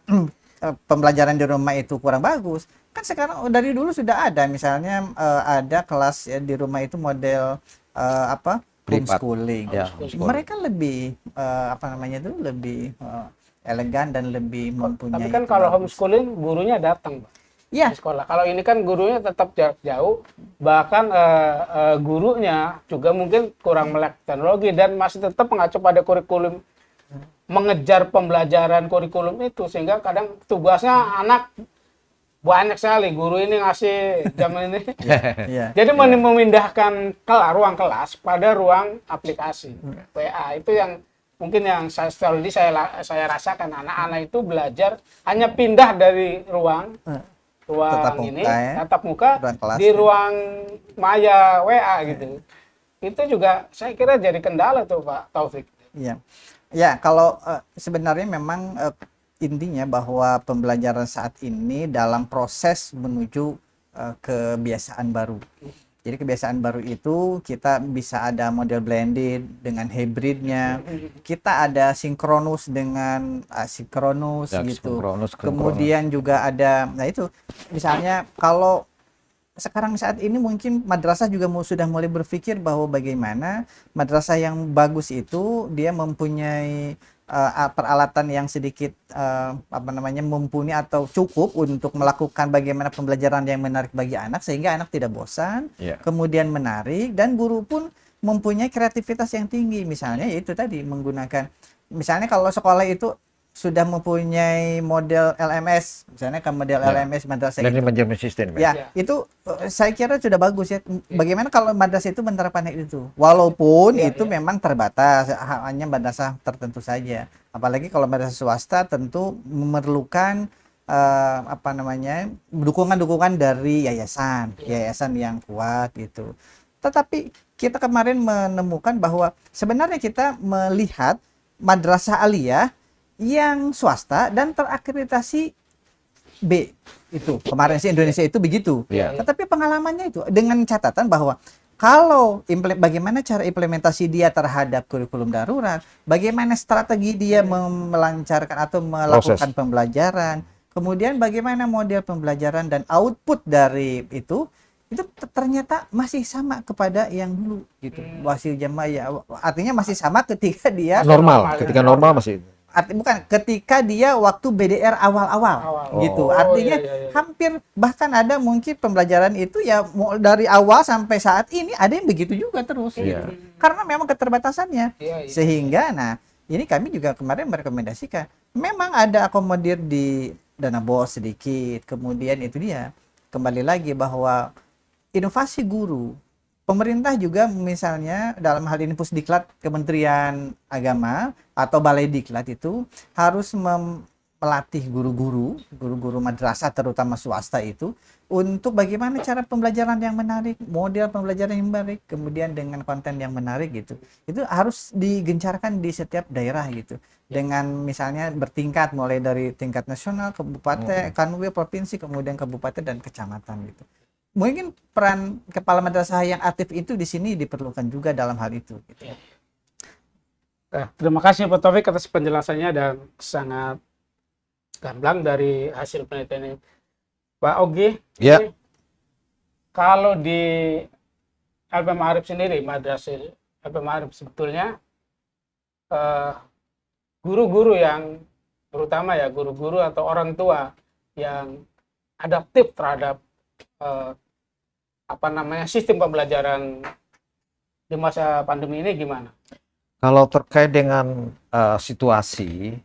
pembelajaran di rumah itu kurang bagus. Kan sekarang dari dulu sudah ada, misalnya ada kelas ya, di rumah itu model Privat. homeschooling. Ya, homeschooling. Mereka lebih lebih elegan dan lebih mempunyai. Tapi kan itu kalau bagus. homeschooling gurunya datang, Pak, Ya, di sekolah. Kalau ini kan gurunya tetap jarak jauh, bahkan gurunya juga mungkin kurang melek teknologi dan masih tetap mengacu pada kurikulum, mengejar pembelajaran kurikulum itu, sehingga kadang tugasnya anak banyak sekali, guru ini ngasih jam ini. ya. Jadi memindahkan ruang kelas pada ruang aplikasi WA, itu yang mungkin yang sejauh ini saya rasakan, anak-anak itu belajar hanya pindah dari ruang Tatap muka, ini ya. tatap muka Ruang kelas, di ya. ruang maya WA gitu. Itu juga saya kira jadi kendala tuh Pak Taufik. Iya. Ya, kalau sebenarnya memang intinya bahwa pembelajaran saat ini dalam proses menuju kebiasaan baru. Jadi kebiasaan baru itu kita bisa ada model blended dengan hybridnya. Kita ada sinkronus dengan asinkronus Ya, gitu. sinkronus. Kemudian juga ada, nah itu misalnya kalau sekarang saat ini mungkin madrasah juga sudah mulai berpikir bahwa bagaimana madrasah yang bagus itu dia mempunyai peralatan yang sedikit mumpuni atau cukup untuk melakukan bagaimana pembelajaran yang menarik bagi anak sehingga anak tidak bosan, Iya. kemudian menarik, dan guru pun mempunyai kreativitas yang tinggi. Misalnya yaitu tadi menggunakan, misalnya kalau sekolah itu sudah mempunyai model LMS, misalnya kan model Ya. LMS madrasah Learning itu. Management System. Ya, itu saya kira sudah bagus ya. Bagaimana kalau madrasah itu menerapkan itu? Walaupun Ya, itu ya. memang terbatas, hanya madrasah tertentu saja. Apalagi kalau madrasah swasta tentu memerlukan dukungan-dukungan dari yayasan yang kuat gitu. Tetapi kita kemarin menemukan bahwa sebenarnya kita melihat madrasah aliyah yang swasta dan terakreditasi B itu kemarin sih Indonesia itu begitu. Iya. Tetapi pengalamannya itu dengan catatan bahwa kalau bagaimana cara implementasi dia terhadap kurikulum darurat, bagaimana strategi dia melancarkan atau melakukan pembelajaran, kemudian bagaimana model pembelajaran dan output dari itu ternyata masih sama kepada yang dulu gitu. Wasil jamaah ya, artinya masih sama ketika dia Normal, ketika normal masih. bukan ketika dia waktu BDR awal-awal gitu. Oh, Artinya iya. hampir bahkan ada mungkin pembelajaran itu ya dari awal sampai saat ini ada yang begitu juga terus Iya. gitu. Karena memang keterbatasannya. Iya. Sehingga nah, ini kami juga kemarin merekomendasikan memang ada akomodir di dana bos sedikit. Kemudian itu dia kembali lagi bahwa inovasi guru. Pemerintah juga misalnya dalam hal ini Pusdiklat Kementerian Agama atau Balai Diklat itu harus melatih guru-guru madrasah terutama swasta itu untuk bagaimana cara pembelajaran yang menarik, model pembelajaran yang menarik, kemudian dengan konten yang menarik gitu. Itu harus digencarkan di setiap daerah gitu. Dengan misalnya bertingkat mulai dari tingkat nasional, kabupaten, kanwil, provinsi, kemudian kabupaten dan kecamatan gitu. Mungkin peran kepala madrasah yang aktif itu di sini diperlukan juga dalam hal itu. Gitu. Nah, terima kasih Pak Taufik atas penjelasannya dan sangat gamblang dari hasil penelitian ini. Pak Ogi, Ya. ini kalau di LP Ma'arif sendiri, madrasah LP Ma'arif sebetulnya guru-guru yang terutama ya guru-guru atau orang tua yang adaptif terhadap sistem pembelajaran di masa pandemi ini gimana? Kalau terkait dengan situasi,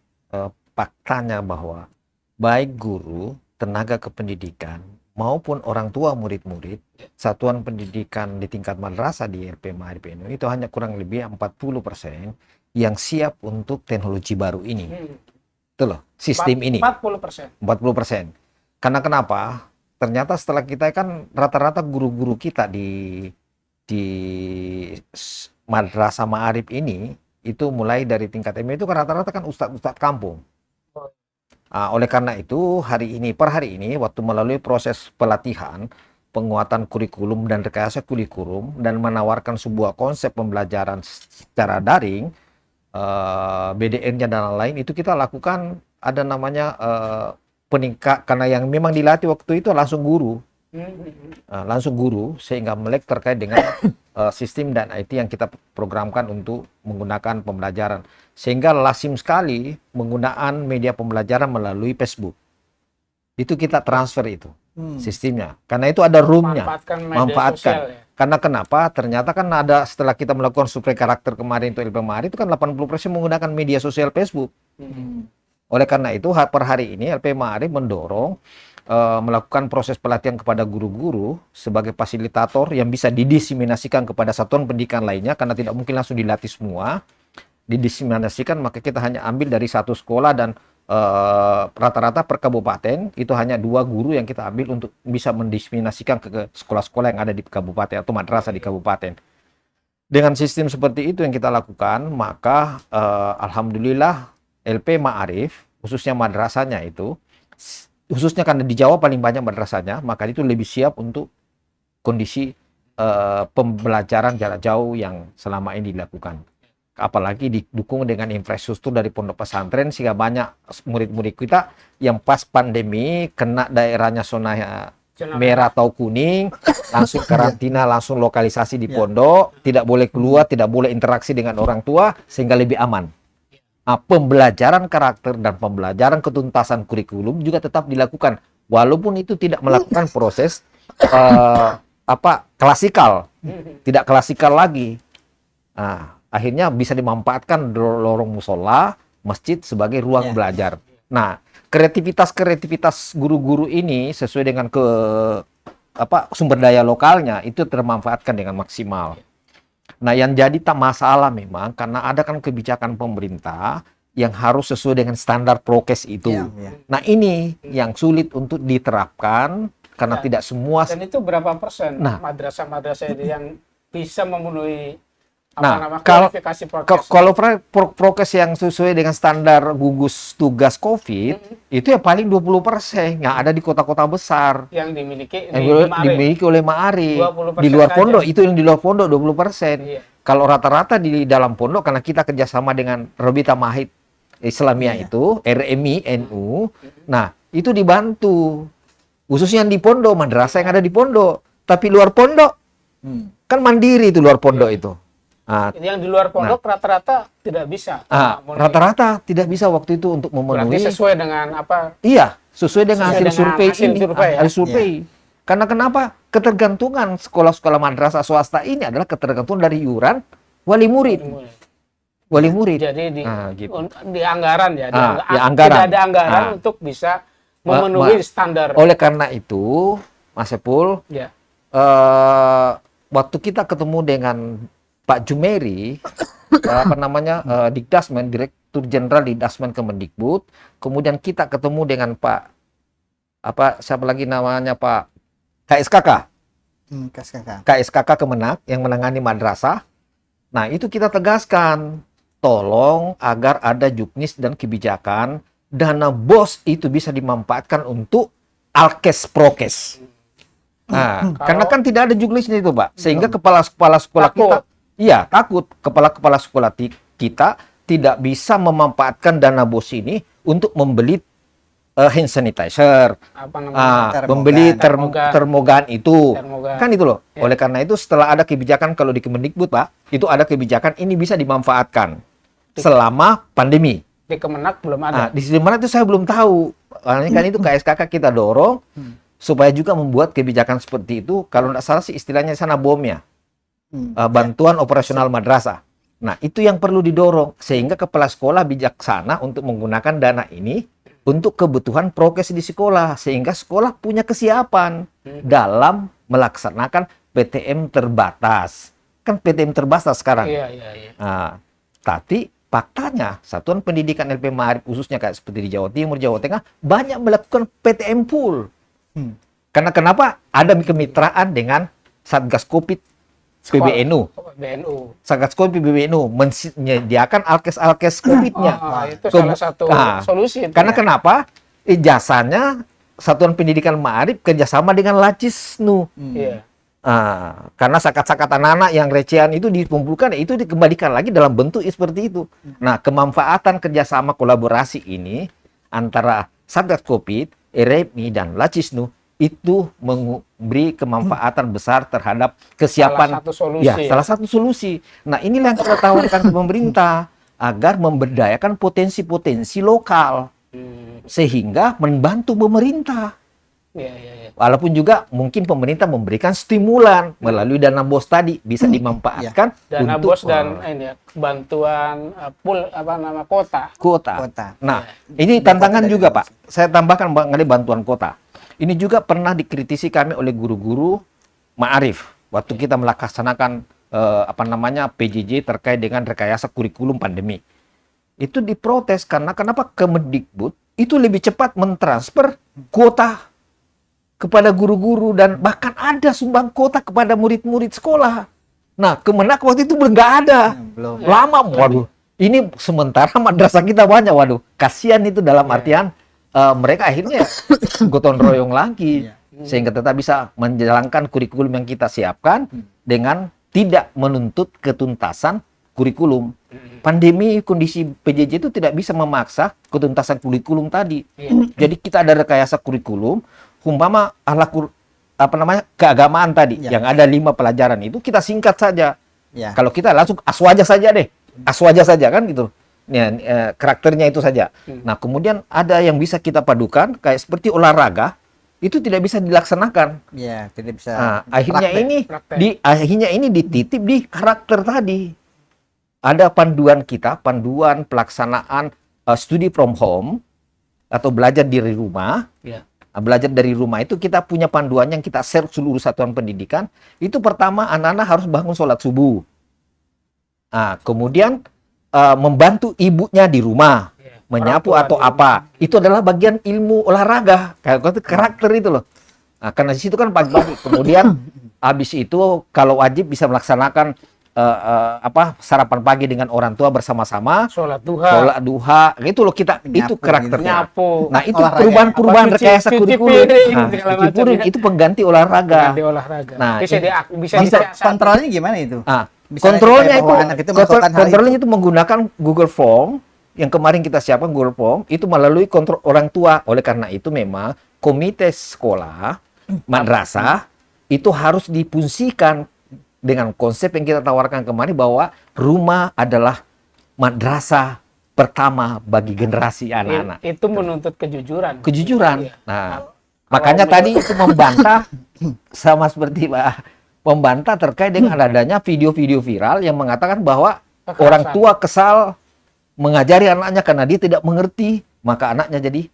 faktanya bahwa baik guru, tenaga kependidikan, maupun orang tua murid-murid, satuan pendidikan di tingkat madrasah di LP Ma'arif NU itu hanya kurang lebih 40% yang siap untuk teknologi baru ini. Itu loh, sistem ini. 40%. 40%. Karena kenapa? Ternyata setelah kita kan rata-rata guru-guru kita di madrasah Ma'arif ini itu mulai dari tingkat MA itu kan rata-rata kan ustadz-ustadz kampung. Oleh karena itu per hari ini waktu melalui proses pelatihan, penguatan kurikulum dan rekayasa kurikulum dan menawarkan sebuah konsep pembelajaran secara daring, BDN-nya dan lain-lain itu kita lakukan ada namanya peningkat, karena yang memang dilatih waktu itu langsung guru. Sehingga melek terkait dengan sistem dan IT yang kita programkan untuk menggunakan pembelajaran, sehingga lazim sekali penggunaan media pembelajaran melalui Facebook itu kita transfer itu sistemnya, karena itu ada roomnya, manfaatkan. Karena kenapa? Ternyata kan ada, setelah kita melakukan survei karakter kemarin untuk LP Ma'arif itu kan 80% menggunakan media sosial Facebook. Oleh karena itu per hari ini LP Ma'arif mendorong melakukan proses pelatihan kepada guru-guru sebagai fasilitator yang bisa didiseminasikan kepada satuan pendidikan lainnya, karena tidak mungkin langsung dilatih semua, didiseminasikan, maka kita hanya ambil dari satu sekolah dan rata-rata per kabupaten itu hanya 2 guru yang kita ambil untuk bisa mendiseminasikan ke sekolah-sekolah yang ada di kabupaten atau madrasah di kabupaten. Dengan sistem seperti itu yang kita lakukan, maka alhamdulillah LP Ma'arif khususnya madrasahnya itu, khususnya karena di Jawa paling banyak madrasahnya, maka itu lebih siap untuk kondisi pembelajaran jarak jauh yang selama ini dilakukan. Apalagi didukung dengan infrastruktur dari pondok pesantren, sehingga banyak murid-murid kita yang pas pandemi kena daerahnya zona merah atau kuning, langsung karantina, langsung lokalisasi di pondok, tidak boleh keluar, tidak boleh interaksi dengan orang tua, sehingga lebih aman. Pembelajaran karakter dan pembelajaran ketuntasan kurikulum juga tetap dilakukan, walaupun itu tidak melakukan proses klasikal, tidak klasikal lagi. Akhirnya bisa dimanfaatkan lorong musola, masjid sebagai ruang belajar. Nah, kreativitas guru-guru ini sesuai dengan sumber daya lokalnya itu termanfaatkan dengan maksimal. Nah, yang jadi tak masalah memang karena ada kan kebijakan pemerintah yang harus sesuai dengan standar prokes itu. Nah, ini yang sulit untuk diterapkan karena tidak semua. Dan itu berapa persen madrasah-madrasah yang bisa memenuhi kualifikasi prokes? Kalau prokes yang sesuai dengan standar gugus tugas COVID itu ya paling 20% yang ada di kota-kota besar yang dimiliki oleh Ma'arif. Di luar pondok itu yang di luar pondok 20%. Kalau rata-rata di dalam pondok, karena kita kerjasama dengan Robita Mahid Islamiyah itu RMI NU, nah itu dibantu khususnya di pondok, madrasah yang ada di pondok. Tapi luar pondok kan mandiri itu luar pondok itu. Yang di luar pondok rata-rata tidak bisa. Rata-rata tidak bisa waktu itu untuk memenuhi. Berarti sesuai dengan apa? Iya, sesuai dengan hasil survei ini. Hasil survei. Karena kenapa? Ketergantungan sekolah-sekolah madrasah swasta ini adalah ketergantungan dari iuran wali murid. Jadi di anggaran anggaran. Tidak ada anggaran untuk bisa memenuhi standar. Oleh karena itu, Mas Epul, waktu kita ketemu dengan Pak Jumeri, Dikdasmen, Direktur Jenderal Dikdasmen Kemendikbud, kemudian kita ketemu dengan Pak siapa lagi namanya, Pak KSKK. KSKK Kemenak yang menangani madrasah. Nah, itu kita tegaskan, tolong agar ada juknis dan kebijakan dana BOS itu bisa dimanfaatkan untuk alkes prokes. Nah, karena kan tidak ada juknisnya itu, Pak. Sehingga kepala-kepala sekolah kita takut, kepala-kepala sekolah kita tidak bisa memanfaatkan dana BOS ini untuk membeli hand sanitizer, membeli termogan itu. Kan itu loh. Oleh karena itu setelah ada kebijakan, kalau di Kemendikbud, Pak, itu ada kebijakan ini bisa dimanfaatkan selama pandemi. Di Kemenak belum ada. Di mana itu saya belum tahu. Kan itu KSKK kita dorong supaya juga membuat kebijakan seperti itu. Kalau tidak salah sih istilahnya di sana BOM ya, bantuan operasional madrasah. Nah, itu yang perlu didorong sehingga kepala sekolah bijaksana untuk menggunakan dana ini untuk kebutuhan prokes di sekolah, sehingga sekolah punya kesiapan dalam melaksanakan PTM terbatas. Kan PTM terbatas sekarang. Iya. Nah, tapi faktanya Satuan Pendidikan LP Ma'arif khususnya kayak seperti di Jawa Timur, Jawa Tengah banyak melakukan PTM full. Karena kenapa? Ada kemitraan dengan Satgas Covid PBNU. BNU. Satgas Covid PBNU menyediakan alkes COVID-nya. Itu salah satu solusi. Itu Karena ya. kenapa? Ijazahnya Satuan Pendidikan Ma'arif kerjasama dengan Lacisnu. Iya. Karena sakat-sakat anak-anak yang recehan itu dikumpulkan, itu dikembalikan lagi dalam bentuk seperti itu. Nah, kemanfaatan kerjasama kolaborasi ini antara Satgas Covid, RMI, dan Lacisnu itu memberi kemanfaatan besar terhadap kesiapan. Salah satu solusi. Ya, salah satu solusi. Nah, inilah yang kita tawarkan ke pemerintah agar memberdayakan potensi-potensi lokal sehingga membantu pemerintah. Iya. Walaupun juga mungkin pemerintah memberikan stimulan melalui dana BOS tadi bisa dimanfaatkan Dana untuk BOS dan ini ya, bantuan kota. Kota. Nah, ini tantangan juga, Pak. Saya tambahkan mengenai bantuan kota. Ini juga pernah dikritisi kami oleh guru-guru Ma'arif waktu kita melaksanakan PJJ terkait dengan rekayasa kurikulum pandemi. Itu diprotes karena kenapa Kemendikbud itu lebih cepat mentransfer kuota kepada guru-guru dan bahkan ada sumbang kuota kepada murid-murid sekolah. Nah, Kemenak waktu itu nggak ada. Belum. Lama, waduh. Ini sementara madrasah kita banyak, waduh. Kasihan itu dalam artian mereka akhirnya gotong royong lagi sehingga tetap bisa menjalankan kurikulum yang kita siapkan dengan tidak menuntut ketuntasan kurikulum. Pandemi kondisi PJJ itu tidak bisa memaksa ketuntasan kurikulum tadi. Jadi kita ada rekayasa kurikulum, umpama keagamaan tadi yang ada 5 pelajaran itu kita singkat saja. Kalau kita langsung aswaja saja deh, aswaja saja kan gitu. Karakternya itu saja. Nah, kemudian ada yang bisa kita padukan kayak seperti olahraga itu tidak bisa dilaksanakan. Ya, tidak bisa. Nah, akhirnya praktek. ini dititip di karakter tadi. Ada panduan panduan pelaksanaan studi from home atau belajar dari rumah. Iya. Belajar dari rumah itu kita punya panduan yang kita share seluruh satuan pendidikan. Itu pertama anak-anak harus bangun sholat subuh. Nah, kemudian membantu ibunya di rumah, menyapu atau apa. Itu adalah bagian ilmu olahraga. Kayak karakter itu loh. Nah, karena di situ kan pagi-pagi. Kemudian habis itu kalau wajib bisa melaksanakan sarapan pagi dengan orang tua bersama-sama, Sholat duha, gitu loh kita. Itu karakternya. nyapu. Nah, itu Olahraga. perubahan rekayasa Cuci kurikulum. piring, Nah, segala cuci macam piring ya. itu pengganti olahraga. Ganti olahraga. Nah, bisa ini- bisa Kontrolnya gimana itu? Misalnya Kontrolnya supaya itu, bahwa anak itu melakukan hal kontrolnya itu menggunakan Google Form yang kemarin kita siapkan Google Form itu melalui kontrol orang tua. Oleh karena itu memang komite sekolah madrasah itu harus difungsikan dengan konsep yang kita tawarkan kemarin bahwa rumah adalah madrasah pertama bagi generasi anak-anak. Itu menuntut kejujuran. Kejujuran. Iya. Nah, makanya tadi itu membantah sama seperti Pak membantah terkait dengan adanya video-video viral yang mengatakan bahwa Kekerasan. orang tua kesal mengajari anaknya karena dia tidak mengerti, maka anaknya jadi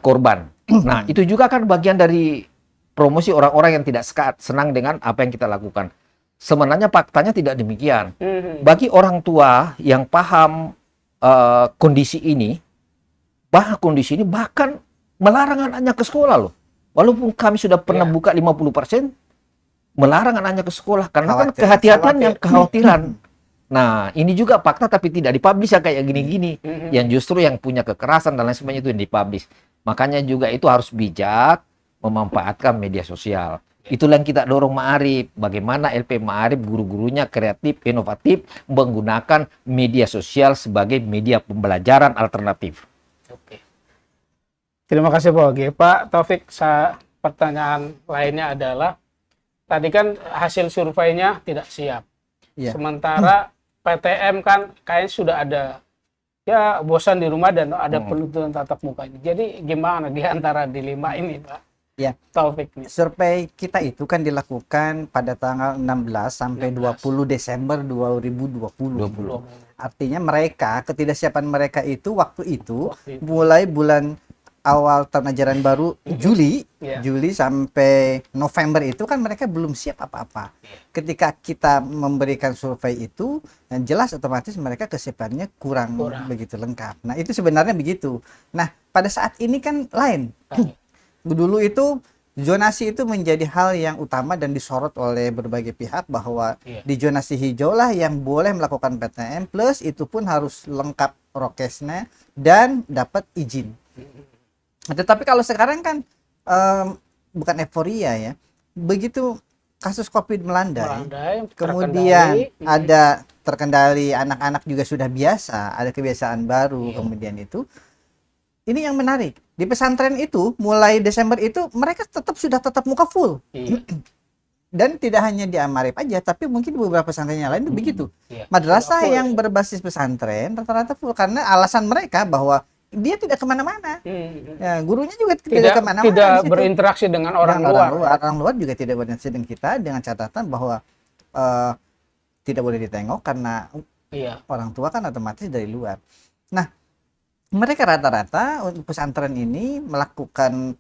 korban. Nah, itu juga kan bagian dari promosi orang-orang yang tidak senang dengan apa yang kita lakukan. Sebenarnya faktanya tidak demikian. Bagi orang tua yang paham kondisi ini bahkan melarang anaknya ke sekolah loh. Walaupun kami sudah pernah buka 50%, melarang anaknya ke sekolah karena kan kehati-hatian, kekhawatiran. Nah, ini juga fakta tapi tidak dipublish ya kayak gini-gini. Yang justru yang punya kekerasan dan lain sebagainya itu yang dipublish. Makanya juga itu harus bijak memanfaatkan media sosial. Itulah yang kita dorong Ma'arif. Bagaimana LP Ma'arif guru-gurunya kreatif, inovatif menggunakan media sosial sebagai media pembelajaran alternatif. Oke. Terima kasih Pak Oge. Pak Taufik, pertanyaan lainnya adalah tadi kan hasil surveinya tidak siap. Iya. Sementara PTM kan kayaknya sudah ada ya bosan di rumah dan ada penuntutan tatap muka ini. Jadi gimana di antara dilema ini, Pak? Ya. Taufik nih. Survei kita itu kan dilakukan pada tanggal 16 sampai 20 Desember 2020. 20. Artinya mereka, ketidaksiapan mereka itu waktu itu Waktu itu. mulai bulan awal tahun ajaran baru Juli, Iya. Juli sampai November itu kan mereka belum siap apa-apa. Ketika kita memberikan survei itu, yang jelas otomatis mereka kesiapannya kurang begitu lengkap. Nah, itu sebenarnya begitu. Nah, pada saat ini kan lain. Dulu itu zonasi itu menjadi hal yang utama dan disorot oleh berbagai pihak bahwa di zonasi hijau lah yang boleh melakukan PTM, plus itu pun harus lengkap prokesnya dan dapat izin. Tetapi kalau sekarang kan bukan euforia ya, begitu kasus COVID melandai, kemudian ada terkendali, anak-anak juga sudah biasa, ada kebiasaan baru, kemudian itu ini yang menarik. Di pesantren itu mulai Desember itu mereka tetap muka full. Dan tidak hanya di Amarip aja, tapi mungkin di beberapa pesantren yang lain itu begitu. Madrasah yang berbasis pesantren rata-rata full karena alasan mereka bahwa dia tidak kemana-mana. Ya, gurunya juga tidak kemana-mana. Tidak berinteraksi dengan orang luar. Orang luar juga tidak berinteraksi dengan kita dengan catatan bahwa tidak boleh ditengok karena orang tua kan otomatis dari luar. Nah, mereka rata-rata untuk pesantren ini melakukan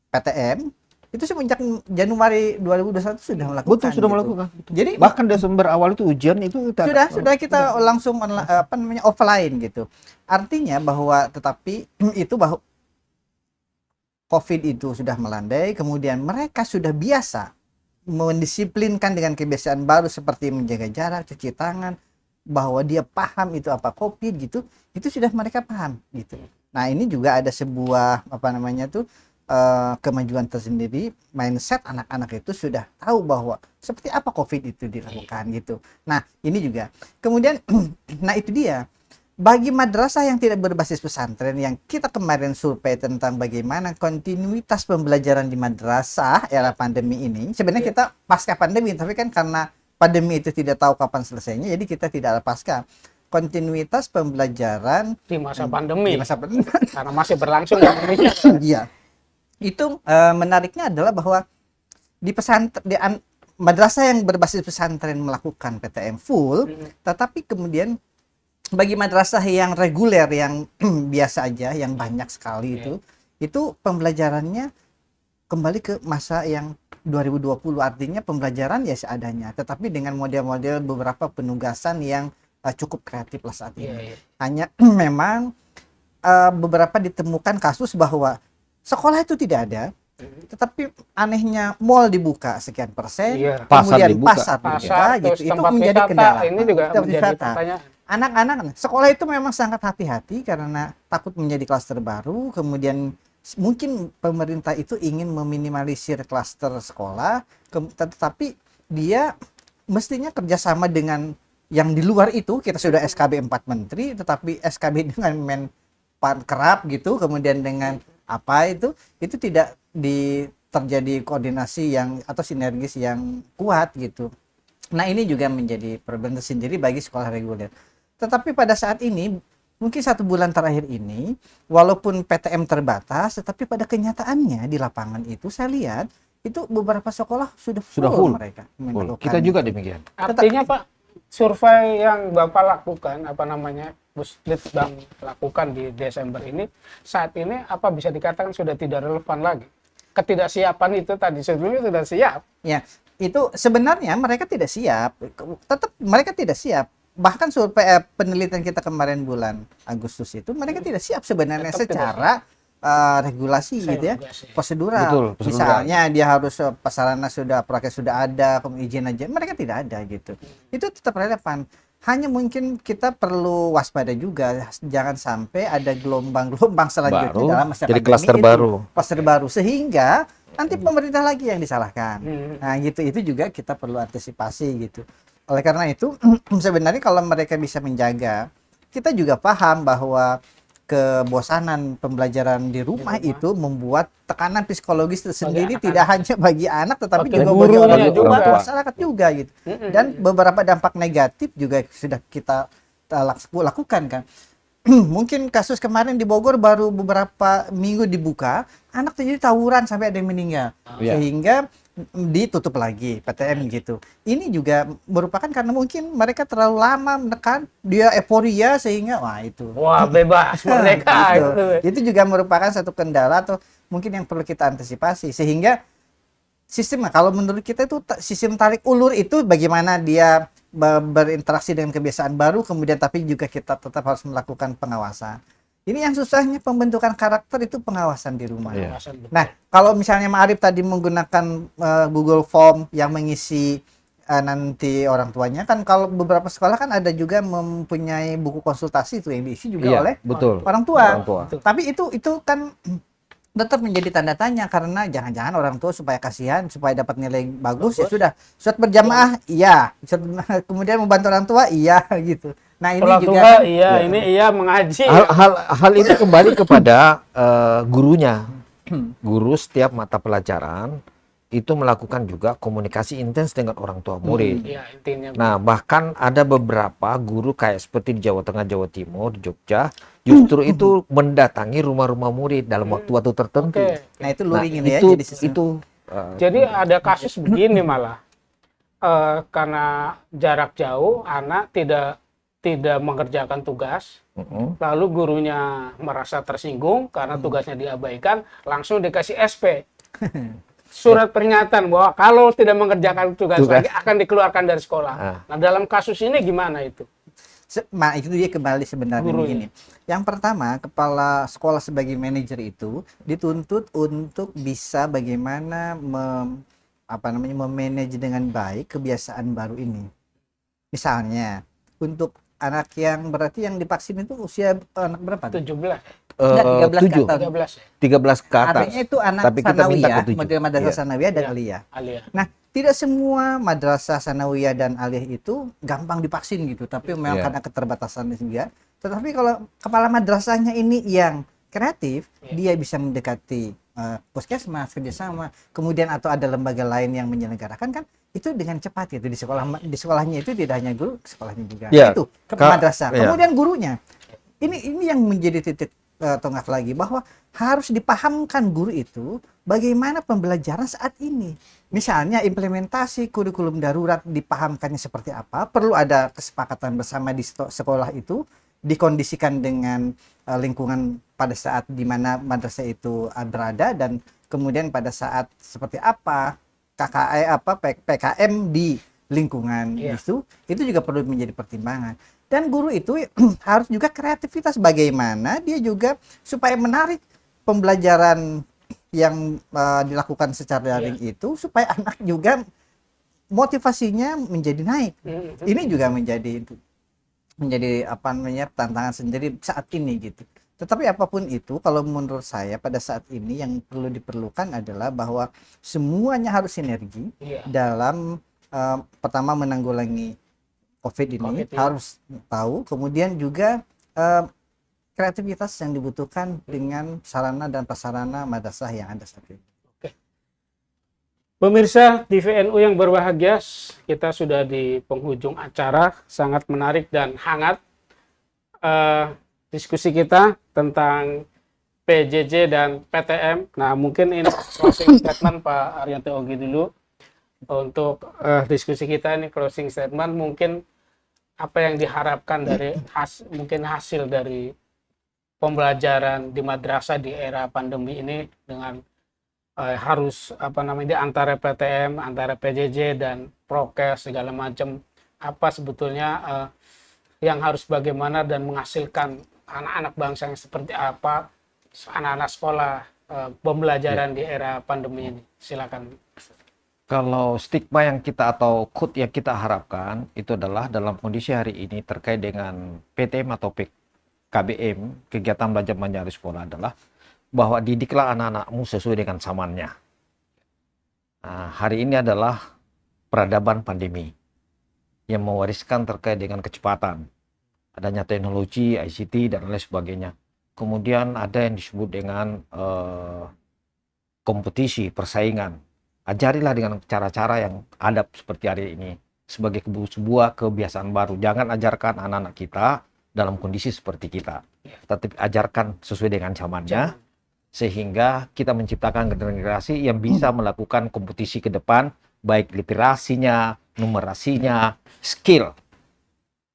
PTM itu semenjak Januari 2021 sudah melakukan. Betul, sudah melakukan. Jadi bahkan Desember awal itu ujian itu sudah kita langsung offline gitu. Artinya bahwa tetapi itu bahwa COVID itu sudah melandai, kemudian mereka sudah biasa mendisiplinkan dengan kebiasaan baru seperti menjaga jarak, cuci tangan, bahwa dia paham itu apa COVID gitu, itu sudah mereka paham gitu. Nah, ini juga ada sebuah kemajuan tersendiri, mindset anak-anak itu sudah tahu bahwa seperti apa COVID itu dilakukan gitu. Nah, ini juga. Kemudian nah itu dia. Bagi madrasah yang tidak berbasis pesantren yang kita kemarin survei tentang bagaimana kontinuitas pembelajaran di madrasah era pandemi ini. Sebenarnya kita pasca pandemi, tapi kan karena pandemi itu tidak tahu kapan selesainya, jadi kita tidak ada pasca. Kontinuitas pembelajaran di masa pandemi. Di masa pandemi. Karena masih berlangsung di Indonesia. Iya. Itu menariknya adalah bahwa di pesantren, madrasah yang berbasis pesantren melakukan PTM full, tetapi kemudian bagi madrasah yang reguler yang biasa aja, yang banyak sekali itu pembelajarannya kembali ke masa yang 2020, artinya pembelajaran ya seadanya, tetapi dengan model-model beberapa penugasan yang cukup kreatif lah saat ini. Hanya memang beberapa ditemukan kasus bahwa sekolah itu tidak ada, tetapi anehnya mall dibuka sekian persen, kemudian pasar dibuka gitu. Itu menjadi kendala. Ini juga menjadi pertanyaan. Anak-anak sekolah itu memang sangat hati-hati karena takut menjadi klaster baru, kemudian mungkin pemerintah itu ingin meminimalisir klaster sekolah, tetapi dia mestinya kerjasama dengan yang di luar itu. Kita sudah SKB 4 menteri, tetapi SKB dengan Menparekraf gitu, kemudian dengan apa itu tidak terjadi koordinasi yang atau sinergis yang kuat gitu. Nah, ini juga menjadi problem tersendiri bagi sekolah reguler. Tetapi pada saat ini, mungkin 1 bulan terakhir ini, walaupun PTM terbatas, tetapi pada kenyataannya di lapangan itu saya lihat itu beberapa sekolah sudah full mereka. Kita juga demikian. Artinya Pak, survei yang Bapak lakukan, Puslitbang lakukan di Desember ini, saat ini apa bisa dikatakan sudah tidak relevan lagi? Ketidaksiapan itu tadi sebelumnya sudah siap. Ya, itu sebenarnya mereka tidak siap. Tetap mereka tidak siap. Bahkan survei penelitian kita kemarin bulan Agustus itu mereka tidak siap sebenarnya secara regulasi gitu ya, prosedural. Betul, misalnya dia harus prasarana sudah, prokes sudah ada, izin aja, mereka tidak ada gitu. Itu tetap relevan. Hanya mungkin kita perlu waspada juga, jangan sampai ada gelombang-gelombang selanjutnya dalam masa jadi pandemi klaster baru sehingga nanti pemerintah lagi yang disalahkan. Nah, gitu, itu juga kita perlu antisipasi gitu. Oleh karena itu sebenarnya kalau mereka bisa menjaga, kita juga paham bahwa kebosanan pembelajaran di rumah itu membuat tekanan psikologis tersendiri tidak hanya bagi anak tetapi juga bagi orang tua, masyarakat juga gitu. Dan beberapa dampak negatif juga sudah kita lakukan kan. Mungkin kasus kemarin di Bogor baru beberapa minggu dibuka, anak terjadi tawuran sampai ada yang meninggal. Iya. Sehingga ditutup lagi PTM gitu. Ini juga merupakan karena mungkin mereka terlalu lama menekan, dia euforia sehingga wah itu. Wah, bebas merdeka Gitu. itu. Itu juga merupakan satu kendala atau mungkin yang perlu kita antisipasi sehingga sistem, kalau menurut kita itu sistem tarik ulur itu bagaimana dia berinteraksi dengan kebiasaan baru, kemudian tapi juga kita tetap harus melakukan pengawasan. Ini yang susahnya pembentukan karakter itu pengawasan di rumah. Iya. Nah, kalau misalnya Ma'arif tadi menggunakan Google Form yang mengisi nanti orang tuanya, kan kalau beberapa sekolah kan ada juga mempunyai buku konsultasi itu yang diisi juga Iya, oleh betul. orang tua. Orang tua. Tapi itu kan tetap menjadi tanda tanya karena jangan-jangan orang tua supaya kasihan, supaya dapat nilai bagus, ya sudah surat berjamaah iya, kemudian membantu orang tua iya gitu. Nah ini Orang juga tua, kan, iya, ini iya mengaji. Hal itu kembali kepada gurunya. Guru setiap mata pelajaran itu melakukan juga komunikasi intens dengan orang tua murid. Iya, intinya. Nah, bahkan ada beberapa guru kayak seperti di Jawa Tengah, Jawa Timur, di Jogja, justru itu mendatangi rumah-rumah murid dalam waktu-waktu tertentu. Oke. nah itu Nah, luring ini ya itu jadi sistem. itu Jadi ada kasus begini malah. Karena jarak jauh, anak tidak mengerjakan tugas, lalu gurunya merasa tersinggung karena tugasnya diabaikan, langsung dikasih SP. Surat peringatan bahwa kalau tidak mengerjakan tugas lagi akan dikeluarkan dari sekolah. Nah, dalam kasus ini gimana itu? Itu dia kembali sebenarnya Gurunya. begini. Yang pertama, kepala sekolah sebagai manajer itu dituntut untuk bisa bagaimana memanage dengan baik kebiasaan baru ini. Misalnya, untuk anak yang berarti yang divaksin itu usia anak berapa? 17, Enggak, 13 ke 7, atas. 13 ya? 13 ke atas. Artinya itu anak Tapi kita minta sanawiyah, ke 7. model madrasah Iya. sanawiyah dan Iya. aliyah. Alia. Nah, tidak semua madrasah sanawiyah dan aliyah itu gampang divaksin gitu, tapi memang Iya. karena keterbatasan juga. Tetapi kalau kepala madrasahnya ini yang kreatif, dia bisa mendekati puskesmas kerjasama, kemudian atau ada lembaga lain yang menyelenggarakan kan itu dengan cepat gitu di sekolahnya itu tidak hanya guru, sekolahnya juga. Iya. Itu ke madrasah. Iya. Kemudian gurunya. Ini yang menjadi titik tonggak lagi bahwa harus dipahamkan guru itu bagaimana pembelajaran saat ini. Misalnya implementasi kurikulum darurat dipahamkannya seperti apa, perlu ada kesepakatan bersama di sekolah itu, dikondisikan dengan lingkungan pada saat di mana madrasah itu berada dan kemudian pada saat seperti apa PKM di lingkungan itu juga perlu menjadi pertimbangan. Dan guru itu harus juga kreativitas bagaimana dia juga supaya menarik pembelajaran yang dilakukan secara daring itu supaya anak juga motivasinya menjadi naik. Ini juga menjadi tantangan sendiri saat ini gitu. Tetapi apapun itu, kalau menurut saya pada saat ini yang perlu diperlukan adalah bahwa semuanya harus sinergi dalam pertama menanggulangi COVID ini, harus tahu, kemudian juga kreativitas yang dibutuhkan dengan sarana dan prasarana madrasah yang ada saat ini. Pemirsa TVNU yang berbahagia, kita sudah di penghujung acara, sangat menarik dan hangat diskusi kita tentang PJJ dan PTM. Nah, mungkin ini closing statement Pak Arianto Ogi dulu untuk diskusi kita ini, closing statement mungkin apa yang diharapkan dari mungkin hasil dari pembelajaran di madrasah di era pandemi ini dengan harus di antara PTM, antara PJJ dan prokes segala macam, apa sebetulnya yang harus bagaimana dan menghasilkan anak-anak bangsa yang seperti apa, anak-anak sekolah pembelajaran di era pandemi ini. Silakan. Kalau stigma yang kita atau quote yang kita harapkan itu adalah dalam kondisi hari ini terkait dengan PTM atau KBM, kegiatan belajar mengajar di sekolah, adalah bahwa didiklah anak-anakmu sesuai dengan zamannya. Nah, hari ini adalah peradaban pandemi yang mewariskan terkait dengan kecepatan, adanya teknologi, ICT, dan lain sebagainya. Kemudian ada yang disebut dengan kompetisi, persaingan. Ajarilah dengan cara-cara yang adab seperti hari ini sebagai sebuah kebiasaan baru. Jangan ajarkan anak-anak kita dalam kondisi seperti kita, tetapi ajarkan sesuai dengan zamannya. sehingga kita menciptakan generasi yang bisa melakukan kompetisi ke depan, baik literasinya, numerasinya, skill.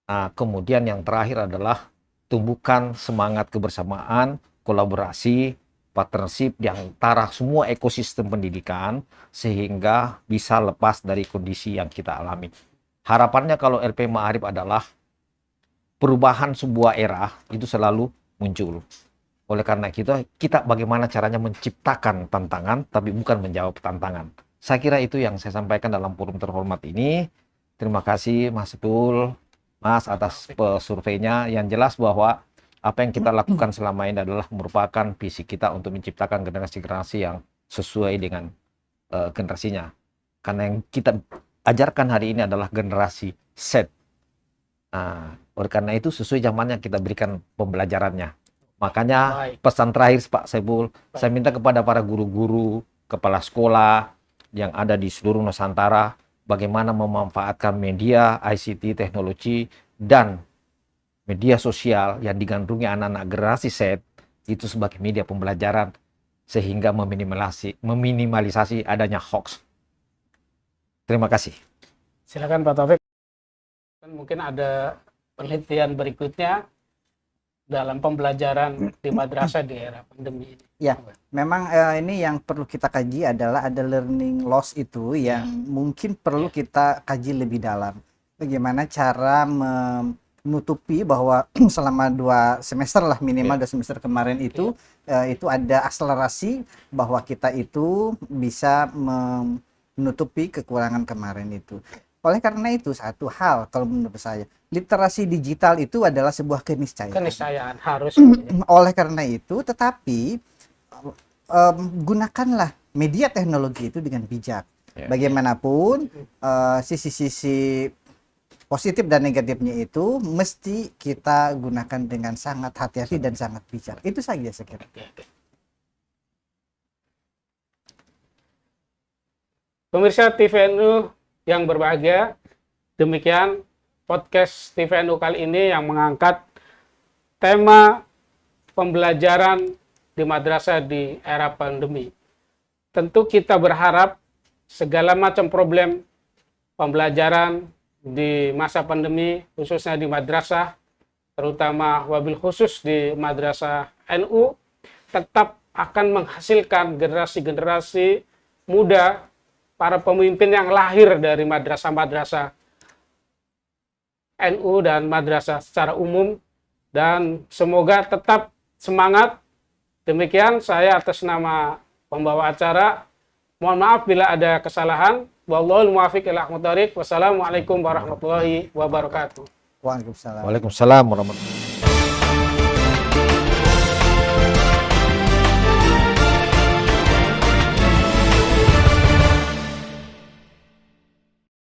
Nah, kemudian yang terakhir adalah tumbuhkan semangat kebersamaan, kolaborasi, partnership di antara semua ekosistem pendidikan, sehingga bisa lepas dari kondisi yang kita alami. Harapannya kalau LP Ma'arif adalah perubahan sebuah era itu selalu muncul. Oleh karena itu, kita bagaimana caranya menciptakan tantangan, tapi bukan menjawab tantangan. Saya kira itu yang saya sampaikan dalam forum terhormat ini. Terima kasih Mas Sepul, Mas, atas surveinya. Yang jelas bahwa apa yang kita lakukan selama ini adalah merupakan visi kita untuk menciptakan generasi-generasi yang sesuai dengan generasinya. Karena yang kita ajarkan hari ini adalah generasi Z. Nah, oleh karena itu sesuai zamannya kita berikan pembelajarannya. Makanya pesan terakhir Pak Saiful, saya minta kepada para guru-guru, kepala sekolah yang ada di seluruh Nusantara, bagaimana memanfaatkan media, ICT, teknologi, dan media sosial yang digandrungi anak-anak generasi Z itu sebagai media pembelajaran, sehingga meminimalisasi adanya hoax. Terima kasih. Silakan Pak Taufik. Mungkin ada penelitian berikutnya dalam pembelajaran di madrasah di era pandemi ini. Ya, memang ini yang perlu kita kaji adalah ada learning loss itu yang mungkin perlu kita kaji lebih dalam. Bagaimana cara menutupi bahwa selama 2 semester lah minimal 2 semester kemarin itu ada akselerasi bahwa kita itu bisa menutupi kekurangan kemarin itu. Oleh karena itu, satu hal kalau menurut saya, literasi digital itu adalah sebuah keniscayaan. Keniscayaan harus. Oleh karena itu, tetapi gunakanlah media teknologi itu dengan bijak. Bagaimanapun sisi-sisi positif dan negatifnya itu mesti kita gunakan dengan sangat hati-hati dan sangat bijak. Itu saja saya kira. Pemirsa TVNU yang berbahagia, demikian podcast TVNU kali ini yang mengangkat tema pembelajaran di madrasah di era pandemi. Tentu kita berharap segala macam problem pembelajaran di masa pandemi, khususnya di madrasah, terutama wabil khusus di madrasah NU, tetap akan menghasilkan generasi-generasi muda, para pemimpin yang lahir dari madrasah-madrasah NU dan madrasah secara umum, dan semoga tetap semangat. Demikian saya atas nama pembawa acara, mohon maaf bila ada kesalahan. Wallahul muwaffiq ila aqwamit thoriq. Wassalamualaikum warahmatullahi wabarakatuh. Waalaikumsalam. Waalaikumsalam warahmatullahi wabarakatuh.